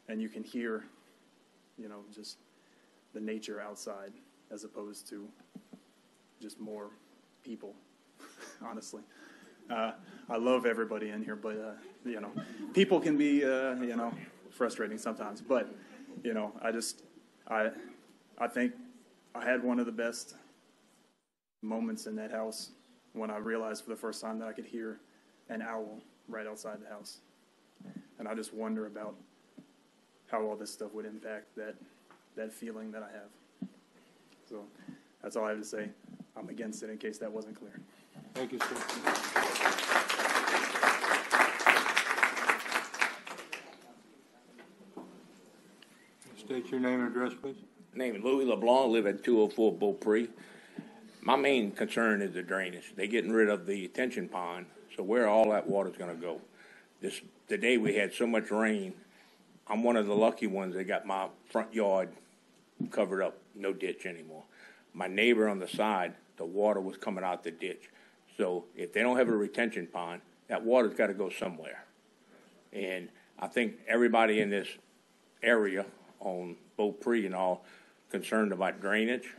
and you can hear, just the nature outside as opposed to just more people, honestly. I love everybody in here, but, people can be, frustrating sometimes. But, I think I had one of the best moments in that house when I realized for the first time that I could hear an owl right outside the house. And I just wonder about how all this stuff would impact that feeling that I have. So that's all I have to say. I'm against it in case that wasn't clear. Thank you, sir. State your name and address, please. Name is Louis LeBlanc, live at 204 Beaupre. My main concern is the drainage. They're getting rid of the detention pond, so where all that water's going to go. The day we had so much rain, I'm one of the lucky ones that got my front yard covered up, no ditch anymore. My neighbor on the side, the water was coming out the ditch. So if they don't have a retention pond, that water's got to go somewhere. And I think everybody in this area on Beaupre and all concerned about drainage,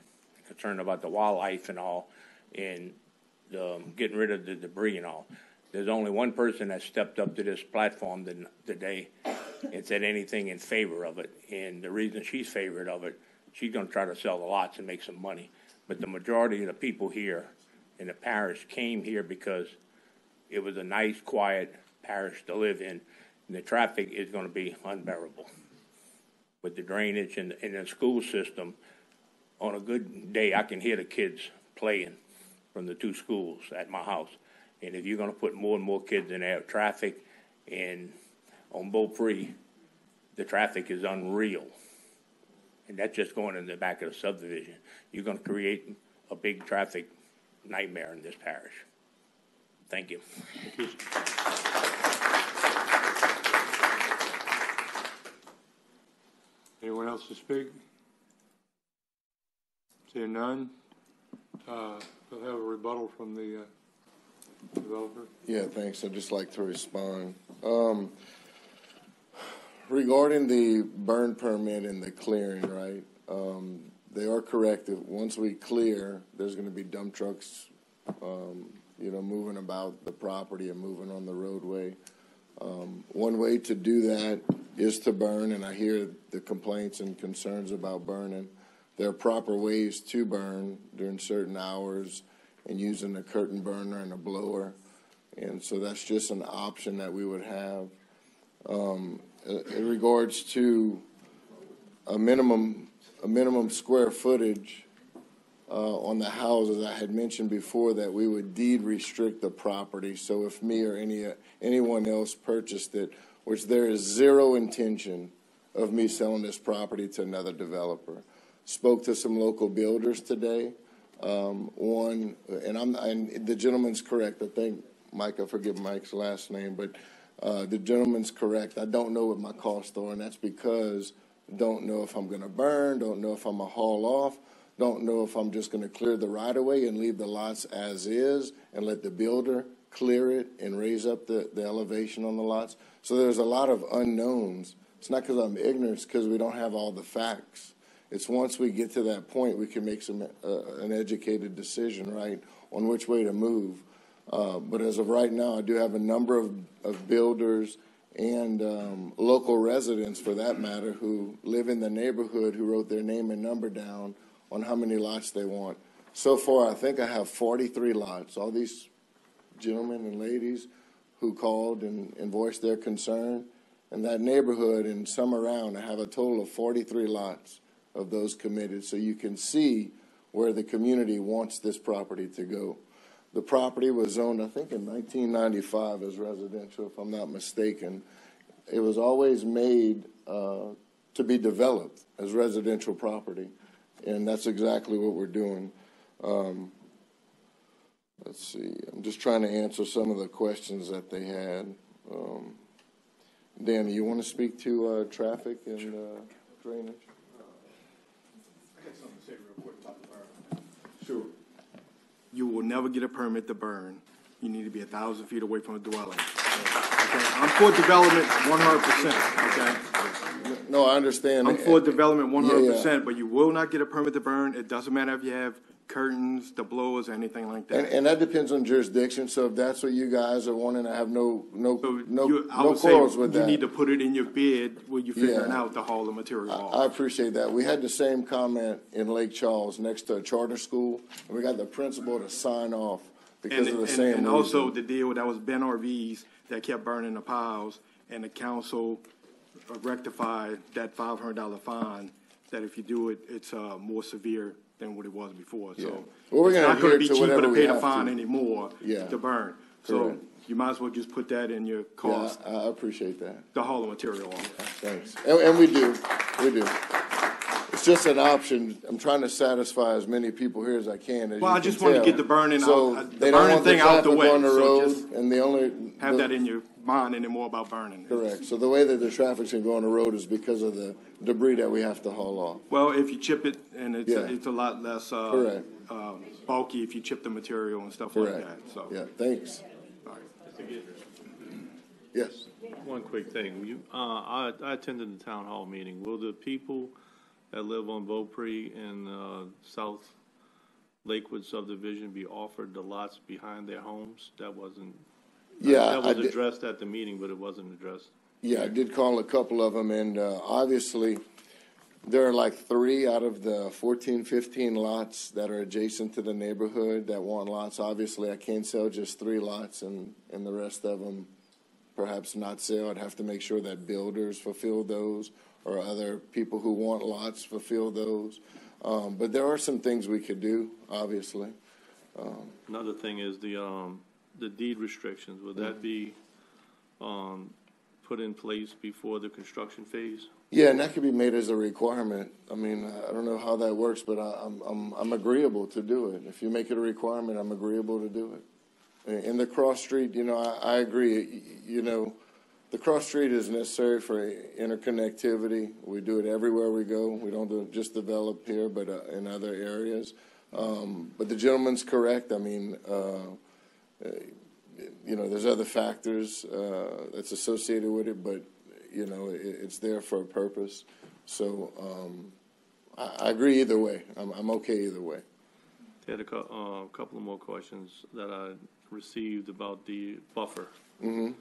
concerned about the wildlife and all, and getting rid of the debris and all. There's only one person that stepped up to this platform today and said anything in favor of it. And the reason she's favored of it, she's going to try to sell the lots and make some money. But the majority of the people here in the parish came here because it was a nice, quiet parish to live in, and the traffic is going to be unbearable. With the drainage and the school system, on a good day, I can hear the kids playing from the two schools at my house. And if you're going to put more and more kids in there, traffic, and on Beaupre, the traffic is unreal. And that's just going in the back of the subdivision. You're going to create a big traffic nightmare in this parish. Thank you. Thank you. Anyone else to speak? Seeing none, we'll have a rebuttal from the developer. Yeah, thanks. I'd just like to respond. Regarding the burn permit and the clearing, right? They are correct that once we clear, there's going to be dump trucks, moving about the property and moving on the roadway. One way to do that is to burn, and I hear the complaints and concerns about burning. There are proper ways to burn during certain hours and using a curtain burner and a blower. And so that's just an option that we would have. In regards to a minimum square footage on the houses, I had mentioned before that we would deed restrict the property. So if me or anyone else purchased it, which there is zero intention of me selling this property to another developer. Spoke to some local builders today. And the gentleman's correct. I think Mike, I forget Mike's last name, but the gentleman's correct. I don't know what my costs are, and that's because I don't know if I'm going to burn, don't know if I'm going to haul off, don't know if I'm just going to clear the right-of-way and leave the lots as is and let the builder clear it and raise up the elevation on the lots. So there's a lot of unknowns. It's not because I'm ignorant, it's because we don't have all the facts. It's once we get to that point, we can make an educated decision, right, on which way to move. But as of right now, I do have a number of builders and local residents, for that matter, who live in the neighborhood who wrote their name and number down on how many lots they want. So far, I think I have 43 lots. All these gentlemen and ladies who called and voiced their concern. In that neighborhood and some around, I have a total of 43 lots of those committed. So you can see where the community wants this property to go. The property was zoned, I think, in 1995 as residential, if I'm not mistaken. It was always made to be developed as residential property, and that's exactly what we're doing. Let's see. I'm just trying to answer some of the questions that they had. Danny, you want to speak to traffic and drainage? I got something to say real quick about the burn. Sure. You will never get a permit to burn. You need to be 1,000 feet away from a dwelling. Okay, I'm for development 100%. Okay. No, I understand. I'm for development 100%, yeah. but you will not get a permit to burn. It doesn't matter if you have curtains, the blowers, anything like that. And that depends on jurisdiction. So if that's what you guys are wanting, I have no I would quarrels say with you that. need to put it in your bid when you're figuring out to haul the material off. I appreciate that. We had the same comment in Lake Charles next to a charter school, and we got the principal to sign off because of the same reason. And also the deal that was Ben RVs that kept burning the piles, and the council rectified that $500 fine, that if you do it, it's more severe than what it was before. Yeah. So well, we're it's not going to be cheaper to pay the have fine to. anymore to burn. So Correct. you might as well just put that in your cost. Yeah, I appreciate that. The haul of material off. Thanks. And we do. We do. it's just an option. I'm trying to satisfy as many people here as I can. As Well, you I just can want to tell. get the burning So out, they the don't burning want the thing out the traffic way. on the So road, just and the only have that in your mind anymore about burning. correct. So the way that the traffic's gonna go on the road is because of the debris that we have to haul off. Well, if you chip it, and it's, Yeah. it's a lot less Correct. bulky if you chip the material and stuff Correct. like that. So Yeah. Thanks. Yes. One quick thing. I attended the town hall meeting. Will the people that live on Beaupre and South Lakewood subdivision be offered the lots behind their homes? That wasn't. Yeah, That I was did- addressed at the meeting, but it wasn't addressed. Yeah, I did call a couple of them, and obviously, there are like 3 out of the 14, 15 lots that are adjacent to the neighborhood that want lots. Obviously, I can't sell just 3 lots, and the rest of them perhaps not sell. I'd have to make sure that builders fulfill those, or other people who want lots fulfill those. But there are some things we could do, obviously. Another thing is the deed restrictions. Would that be put in place before the construction phase? Yeah, and that could be made as a requirement. I mean, I don't know how that works, but I'm agreeable to do it. If you make it a requirement, I'm agreeable to do it. In the cross street, I agree. The cross street is necessary for interconnectivity. We do it everywhere we go. We don't just develop here, but in other areas. But the gentleman's correct. I mean, there's other factors that's associated with it, but it's there for a purpose. So I agree either way. I'm okay either way. I had a couple of more questions that I received about the buffer. Mm-hmm.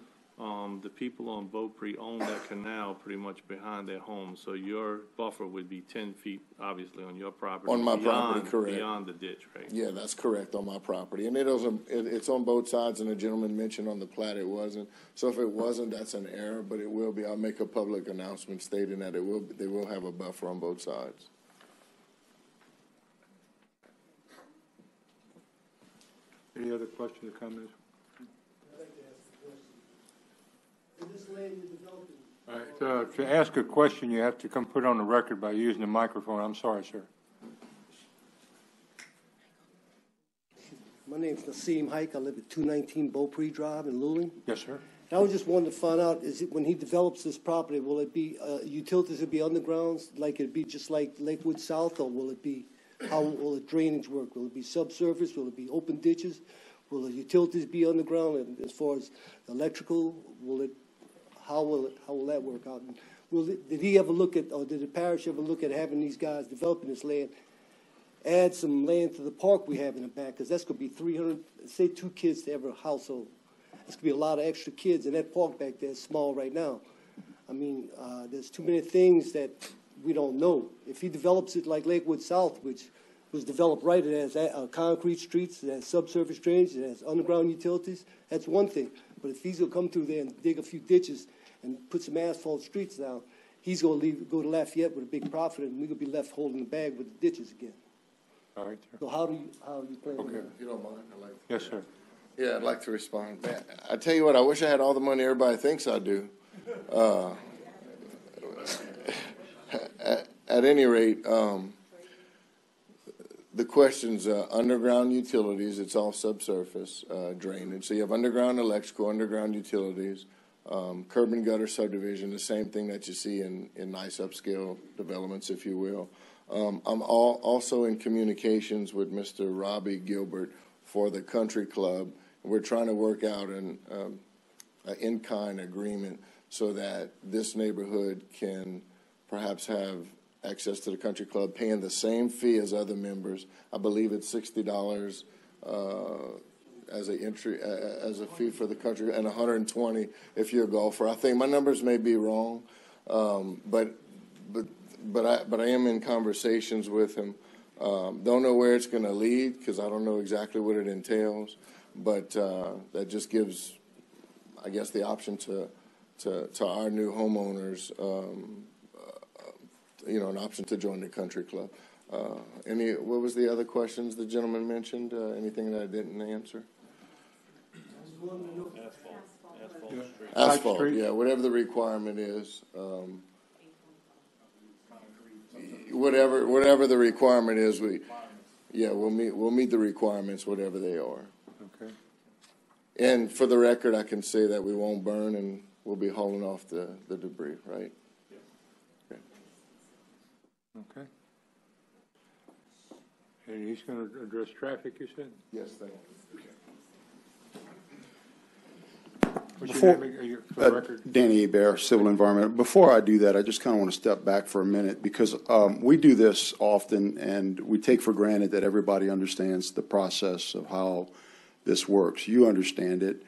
The people on Beaupre own that canal pretty much behind their home, so your buffer would be 10 feet, obviously, on your property. On my property, correct. Beyond the ditch, right? Yeah, that's correct, on my property. And it's on both sides, and the gentleman mentioned on the plat it wasn't. So if it wasn't, that's an error, but it will be. I'll make a public announcement stating that they will have a buffer on both sides. Any other questions or comments? All right, to ask a question, you have to come put it on the record by using the microphone. I'm sorry, sir. My name's Nassim Hike. I live at 219 Beaupre Drive in Luling. Yes, sir. I was just wanting to find out, is it when he develops this property, will it be, utilities will be underground, like it'd be just like Lakewood South, or will it be, how will the drainage work? Will it be subsurface? Will it be open ditches? Will the utilities be underground? And as far as electrical, how will that work out? And did he ever look at, or did the parish ever look at having these guys developing this land, add some land to the park we have in the back? Because that's going to be 300, say 2 kids to every household. It's going to be a lot of extra kids, and that park back there is small right now. I mean, there's too many things that we don't know. If he develops it like Lakewood South, which was developed right, it has concrete streets, it has subsurface drainage, it has underground utilities, that's one thing. But if he's going to come through there and dig a few ditches and put some asphalt streets down, he's going to go to Lafayette with a big profit, and we're going to be left holding the bag with the ditches again. All right. So how do you plan on that? If you don't mind, I'd like to. Yes, sir. Yeah, I'd like to respond. Man, I tell you what, I wish I had all the money everybody thinks I do. At any rate, the question's underground utilities. It's all subsurface drainage. So you have underground electrical, underground utilities, curb and gutter subdivision, the same thing that you see in nice upscale developments, if you will. I'm also in communications with Mr. Robbie Gilbert for the country club. We're trying to work out an in-kind agreement so that this neighborhood can perhaps have access to the country club, paying the same fee as other members. I believe it's $60 as a fee for the country, and $120 if you're a golfer. I think my numbers may be wrong, but I am in conversations with him. Don't know where it's going to lead because I don't know exactly what it entails, but that just gives, I guess, the option to our new homeowners, an option to join the country club. What was the other questions the gentleman mentioned? Anything that I didn't answer? Asphalt, yeah, whatever the requirement is. whatever the requirement is, we'll meet the requirements, whatever they are. Okay. And for the record, I can say that we won't burn and we'll be hauling off the debris, right? Okay. And he's going to address traffic, you said? Yes, thank you. What's your name, for the record? Danny Hebert, Civil Environment. Before I do that, I just kind of want to step back for a minute because we do this often and we take for granted that everybody understands the process of how this works. You understand it.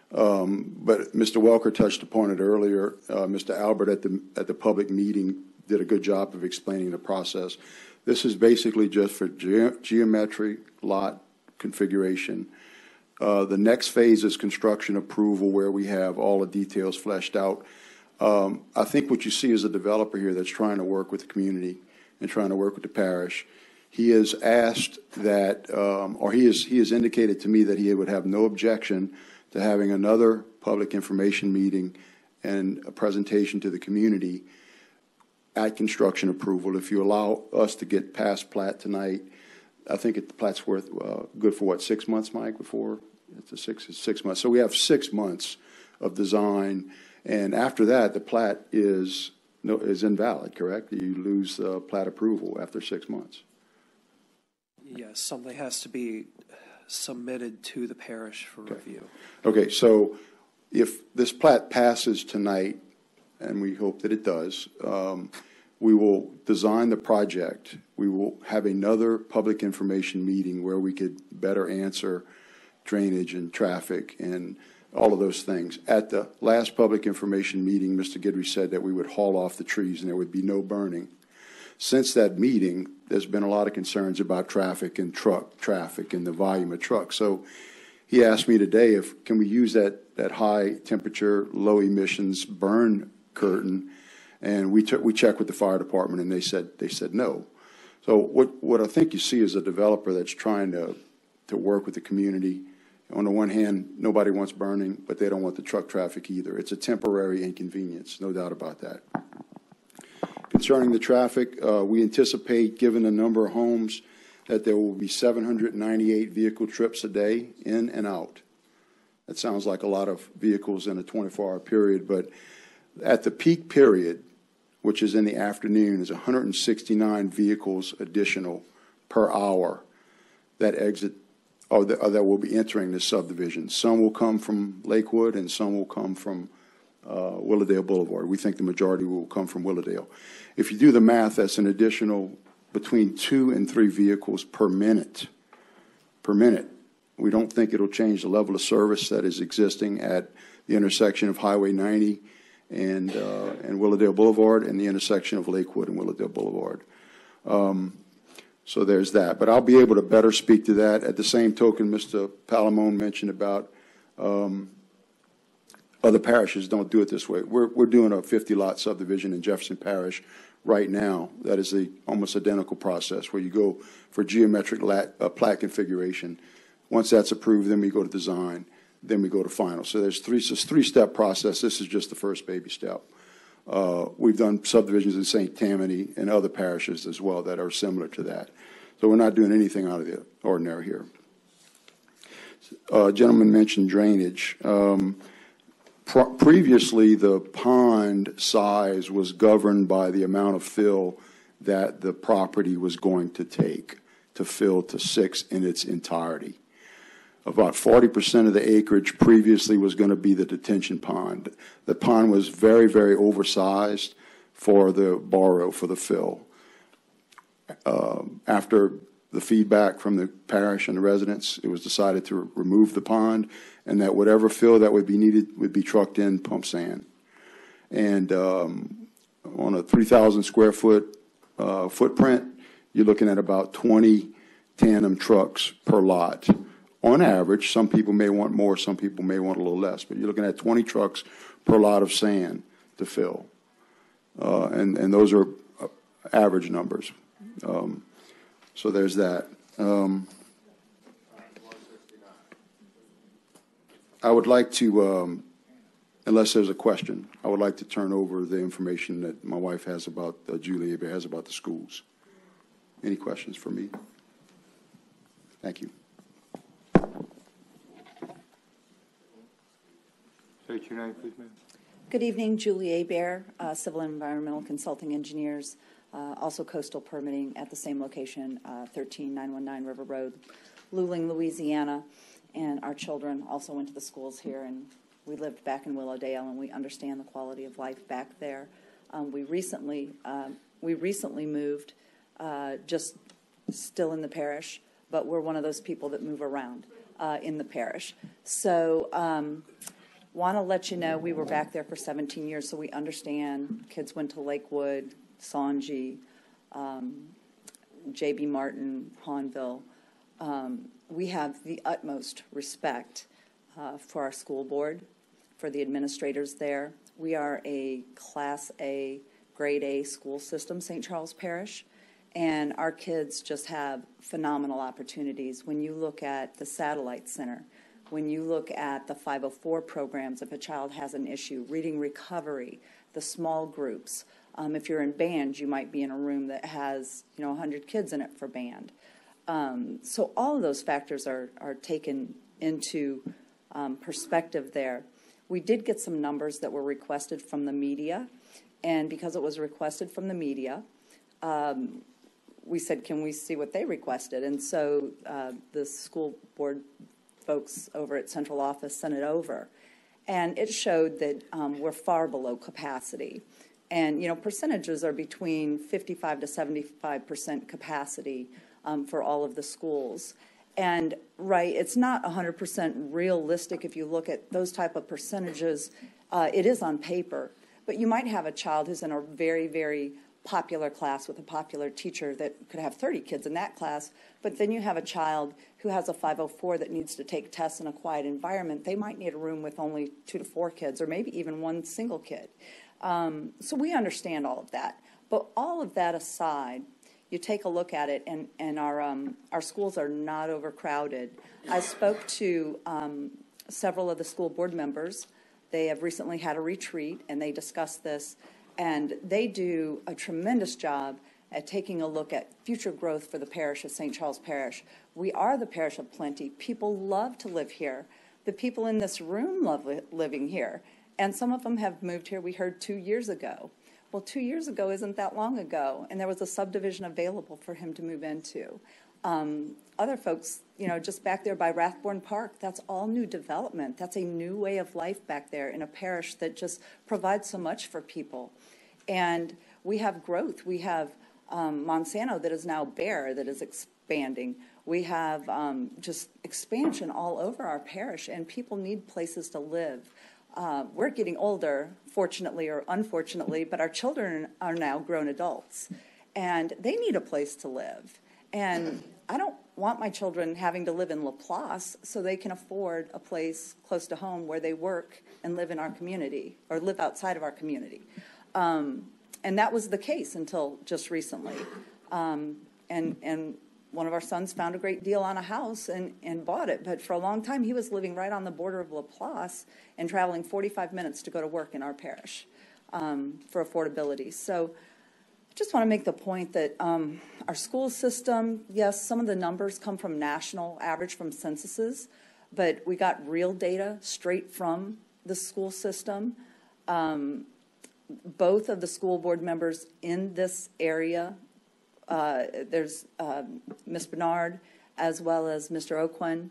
But Mr. Welker touched upon it earlier. Mr. Albert at the public meeting did a good job of explaining the process. This is basically just for geometry, lot configuration. The next phase is construction approval, where we have all the details fleshed out. I think what you see is a developer here that's trying to work with the community and trying to work with the parish. He has asked that, or he has indicated to me that he would have no objection to having another public information meeting and a presentation to the community at construction approval. If you allow us to get past plat tonight, I think the plat's worth good for what, 6 months, Mike? Before it's 6 months. So we have 6 months of design, and after that, the plat is invalid. Correct? You lose plat approval after 6 months. Yes, something has to be submitted to the parish for review. Okay, so if this plat passes tonight, and we hope that it does, we will design the project. We will have another public information meeting where we could better answer drainage and traffic and all of those things. At the last public information meeting, Mr. Guidry said that we would haul off the trees and there would be no burning. Since that meeting, there's been a lot of concerns about traffic and truck traffic and the volume of trucks. So he asked me today can we use that high temperature, low emissions burn curtain, and we checked with the fire department and they said no. So what I think you see is a developer that's trying to work with the community. On the one hand, nobody wants burning, but they don't want the truck traffic either. It's a temporary inconvenience, no doubt about that. Concerning the traffic, we anticipate, given the number of homes, that there will be 798 vehicle trips a day in and out. That sounds like a lot of vehicles in a 24-hour period, but at the peak period, which is in the afternoon, is 169 vehicles additional per hour that exit or that will be entering this subdivision. Some will come from Lakewood and some will come from Willowdale Boulevard. We think the majority will come from Willowdale. If you do the math, that's an additional between 2 and 3 vehicles per minute. We don't think it'll change the level of service that is existing at the intersection of Highway 90 and Willowdale Boulevard and the intersection of Lakewood and Willowdale Boulevard. So there's that. But I'll be able to better speak to that. At the same token, Mr. Palamone mentioned about other parishes don't do it this way. We're doing a 50-lot subdivision in Jefferson Parish right now. That is the almost identical process where you go for geometric plat configuration. Once that's approved, then we go to design, then we go to final. So there's three-step process. This is just the first baby step. We've done subdivisions in St. Tammany and other parishes as well that are similar to that. So we're not doing anything out of the ordinary here. Gentleman mentioned drainage. Previously, the pond size was governed by the amount of fill that the property was going to take to fill to 6 in its entirety. About 40% of the acreage previously was going to be the detention pond. The pond was very, very oversized for the borrow, for the fill. After the feedback from the parish and the residents, it was decided to remove the pond and that whatever fill that would be needed would be trucked in pump sand. And on a 3,000 square foot footprint, you're looking at about 20 tandem trucks per lot. On average, some people may want more, some people may want a little less, but you're looking at 20 trucks per lot of sand to fill. And those are average numbers. So there's that. I would like to, unless there's a question, I would like to turn over the information that my wife has about, Julie has about the schools. Any questions for me? Thank you. State your name, please, ma'am. Good evening, Julie Hebert, Civil and Environmental Consulting Engineers, also coastal permitting at the same location, 13919 River Road, Luling, Louisiana. And our children also went to the schools here, and we lived back in Willowdale, and we understand the quality of life back there. We recently moved, just still in the parish, but we're one of those people that move around in the parish. So want to let you know we were back there for 17 years, so we understand. Kids went to Lakewood, Sonji, J.B. Martin, Hawnville. We have the utmost respect for our school board, for the administrators there. We are a Class A, Grade A school system, St. Charles Parish, and our kids just have phenomenal opportunities. When you look at the Satellite Center, when you look at the 504 programs, if a child has an issue, reading recovery, the small groups. If you're in band, you might be in a room that has 100 kids in it for band. So all of those factors are taken into perspective there. We did get some numbers that were requested from the media, and because it was requested from the media, we said, can we see what they requested? And so the school board folks over at central office sent it over, and it showed that we're far below capacity. And percentages are between 55 to 75% capacity for all of the schools. And it's not 100% realistic if you look at those type of percentages. It is on paper, but you might have a child who's in a very, very popular class with a popular teacher that could have 30 kids in that class, but then you have a child who has a 504 that needs to take tests in a quiet environment. They might need a room with only 2 to 4 kids, or maybe even one single kid. So we understand all of that. But all of that aside, you take a look at it, and our schools are not overcrowded. I spoke to several of the school board members. They have recently had a retreat, and they discussed this. And they do a tremendous job at taking a look at future growth for the parish of St. Charles Parish. We are the parish of plenty. People love to live here. The people in this room love living here. And some of them have moved here, we heard, 2 years ago. Well, 2 years ago isn't that long ago, and there was a subdivision available for him to move into. Other folks, just back there by Rathbourne Park, that's all new development. That's a new way of life back there in a parish that just provides so much for people. And we have growth. We have Monsanto that is now bare, that is expanding. We have just expansion all over our parish, and people need places to live. We're getting older, fortunately or unfortunately, but our children are now grown adults, and they need a place to live. And I don't want my children having to live in Laplace so they can afford a place close to home where they work and live in our community, or live outside of our community. And that was the case until just recently. And one of our sons found a great deal on a house and bought it. But for a long time, he was living right on the border of Laplace and traveling 45 minutes to go to work in our parish for affordability. So I just want to make the point that our school system, yes, some of the numbers come from national average from censuses, but we got real data straight from the school system. Both of the school board members in this area, there's Ms. Bernard as well as Mr. Oquin.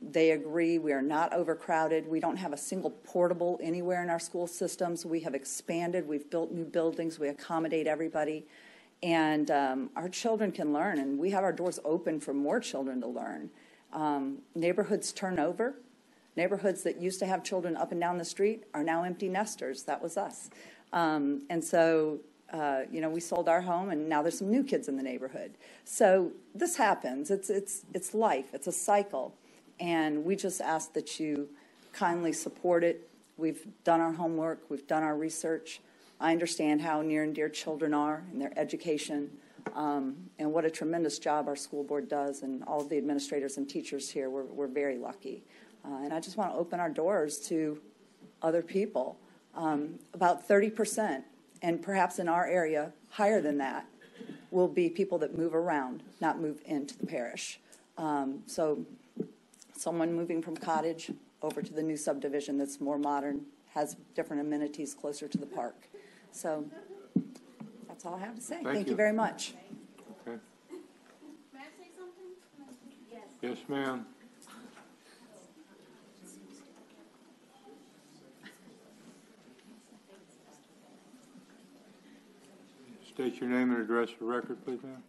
They agree we are not overcrowded. We don't have a single portable anywhere in our school systems. We have expanded. We've built new buildings. We accommodate everybody. And our children can learn, and we have our doors open for more children to learn. Neighborhoods turn over. Neighborhoods that used to have children up and down the street are now empty nesters. That was us. And so, we sold our home, and now there's some new kids in the neighborhood. So this happens. It's life. It's a cycle. And we just ask that you kindly support it. We've done our homework. We've done our research. I understand how near and dear children are in their education, and what a tremendous job our school board does, and all of the administrators and teachers here. We're very lucky. And I just want to open our doors to other people. About 30%, and perhaps in our area, higher than that, will be people that move around, not move into the parish. So someone moving from Cottage over to the new subdivision that's more modern, has different amenities closer to the park. So that's all I have to say. Thank you very much. Okay. May I say something? Yes, ma'am. State your name and address for record, please, ma'am.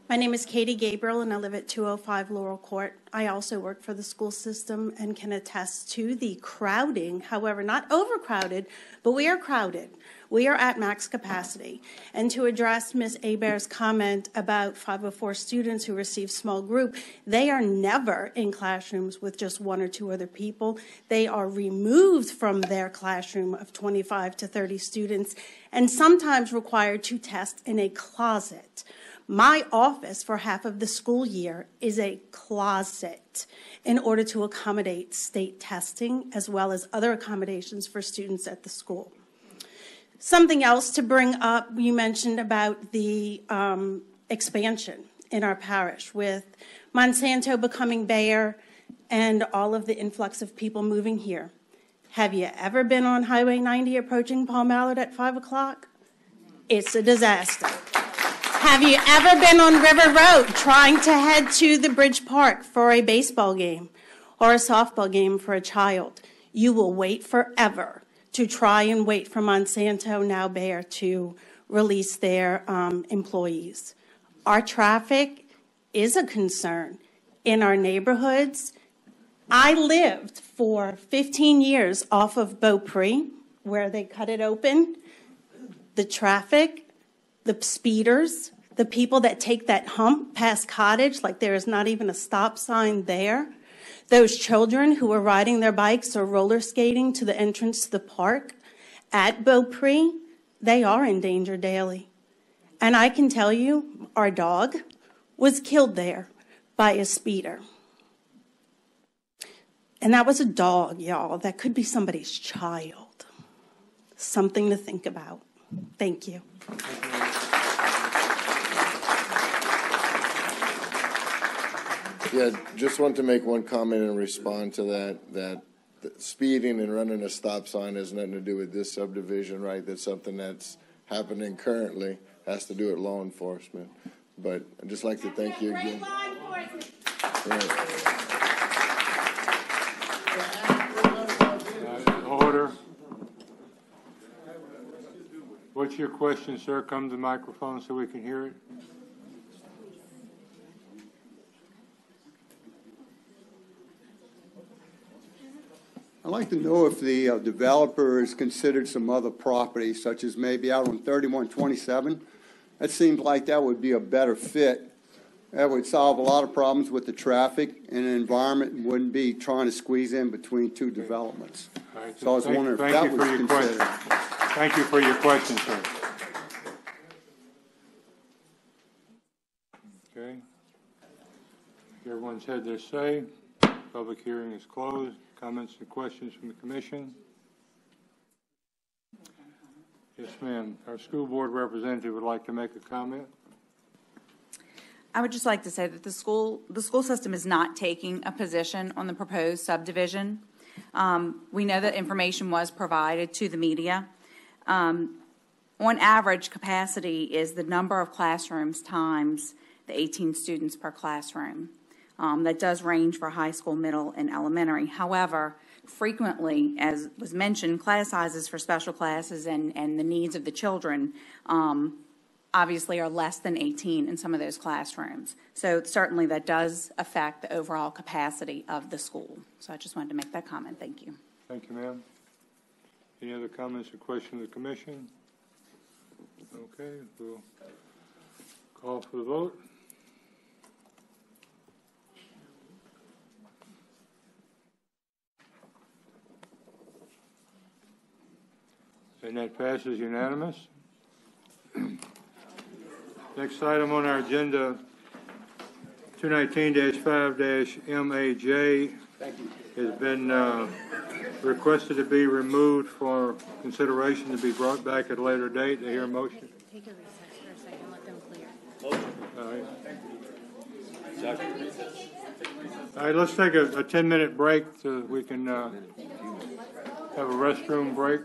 My name is Katie Gabriel, and I live at 205 Laurel Court. I also work for the school system and can attest to the crowding, however, not overcrowded, but we are crowded. We are at max capacity. And to address Ms. Hebert's comment about 504 students who receive small group, they are never in classrooms with just one or two other people. They are removed from their classroom of 25 to 30 students and sometimes required to test in a closet. My office for half of the school year is a closet in order to accommodate state testing as well as other accommodations for students at the school. Something else to bring up, you mentioned about the expansion in our parish with Monsanto becoming Bayer and all of the influx of people moving here. Have you ever been on Highway 90 approaching Palm Allard at 5 o'clock? It's a disaster. Have you ever been on River Road trying to head to the Bridge Park for a baseball game or a softball game for a child? You will wait forever to try and wait for Monsanto, now Bayer, to release their employees. Our traffic is a concern in our neighborhoods. I lived for 15 years off of Beaupre, where they cut it open. The traffic, the speeders, the people that take that hump past Cottage like there is not even a stop sign there. Those children who are riding their bikes or roller skating to the entrance to the park at Beaupre, they are in danger daily. And I can tell you, our dog was killed there by a speeder. And that was a dog, y'all. That could be somebody's child. Something to think about. Thank you. Yeah, just want to make one comment and respond to that speeding and running a stop sign has nothing to do with this subdivision, right? That's something that's happening currently, has to do with law enforcement. But I'd just like to thank you again. Order. What's your question, sir? Come to the microphone so we can hear it. I'd like to know if the developer has considered some other properties, such as maybe out on 3127. That seems like that would be a better fit. That would solve a lot of problems with the traffic and the environment and wouldn't be trying to squeeze in between two developments. Right, so I was wondering if that was considered. Thank you for your question, sir. Okay. Everyone's had their say. Public hearing is closed. Comments and questions from the commission? Yes, ma'am. Our school board representative would like to make a comment. I would just like to say that the school system is not taking a position on the proposed subdivision. We know that information was provided to the media. On average, capacity is the number of classrooms times the 18 students per classroom. That does range for high school, middle, and elementary. However, frequently, as was mentioned, class sizes for special classes and the needs of the children obviously are less than 18 in some of those classrooms. So certainly that does affect the overall capacity of the school. So I just wanted to make that comment. Thank you. Thank you, ma'am. Any other comments or questions of the commission? Okay, we'll call for the vote. And that passes unanimous. Next item on our agenda, 219-5-MAJ has been requested to be removed for consideration to be brought back at a later date. Do I hear a motion? Take a recess for they're saying, let them clear. All right. All right, let's take a 10-minute break so that we can have a restroom break.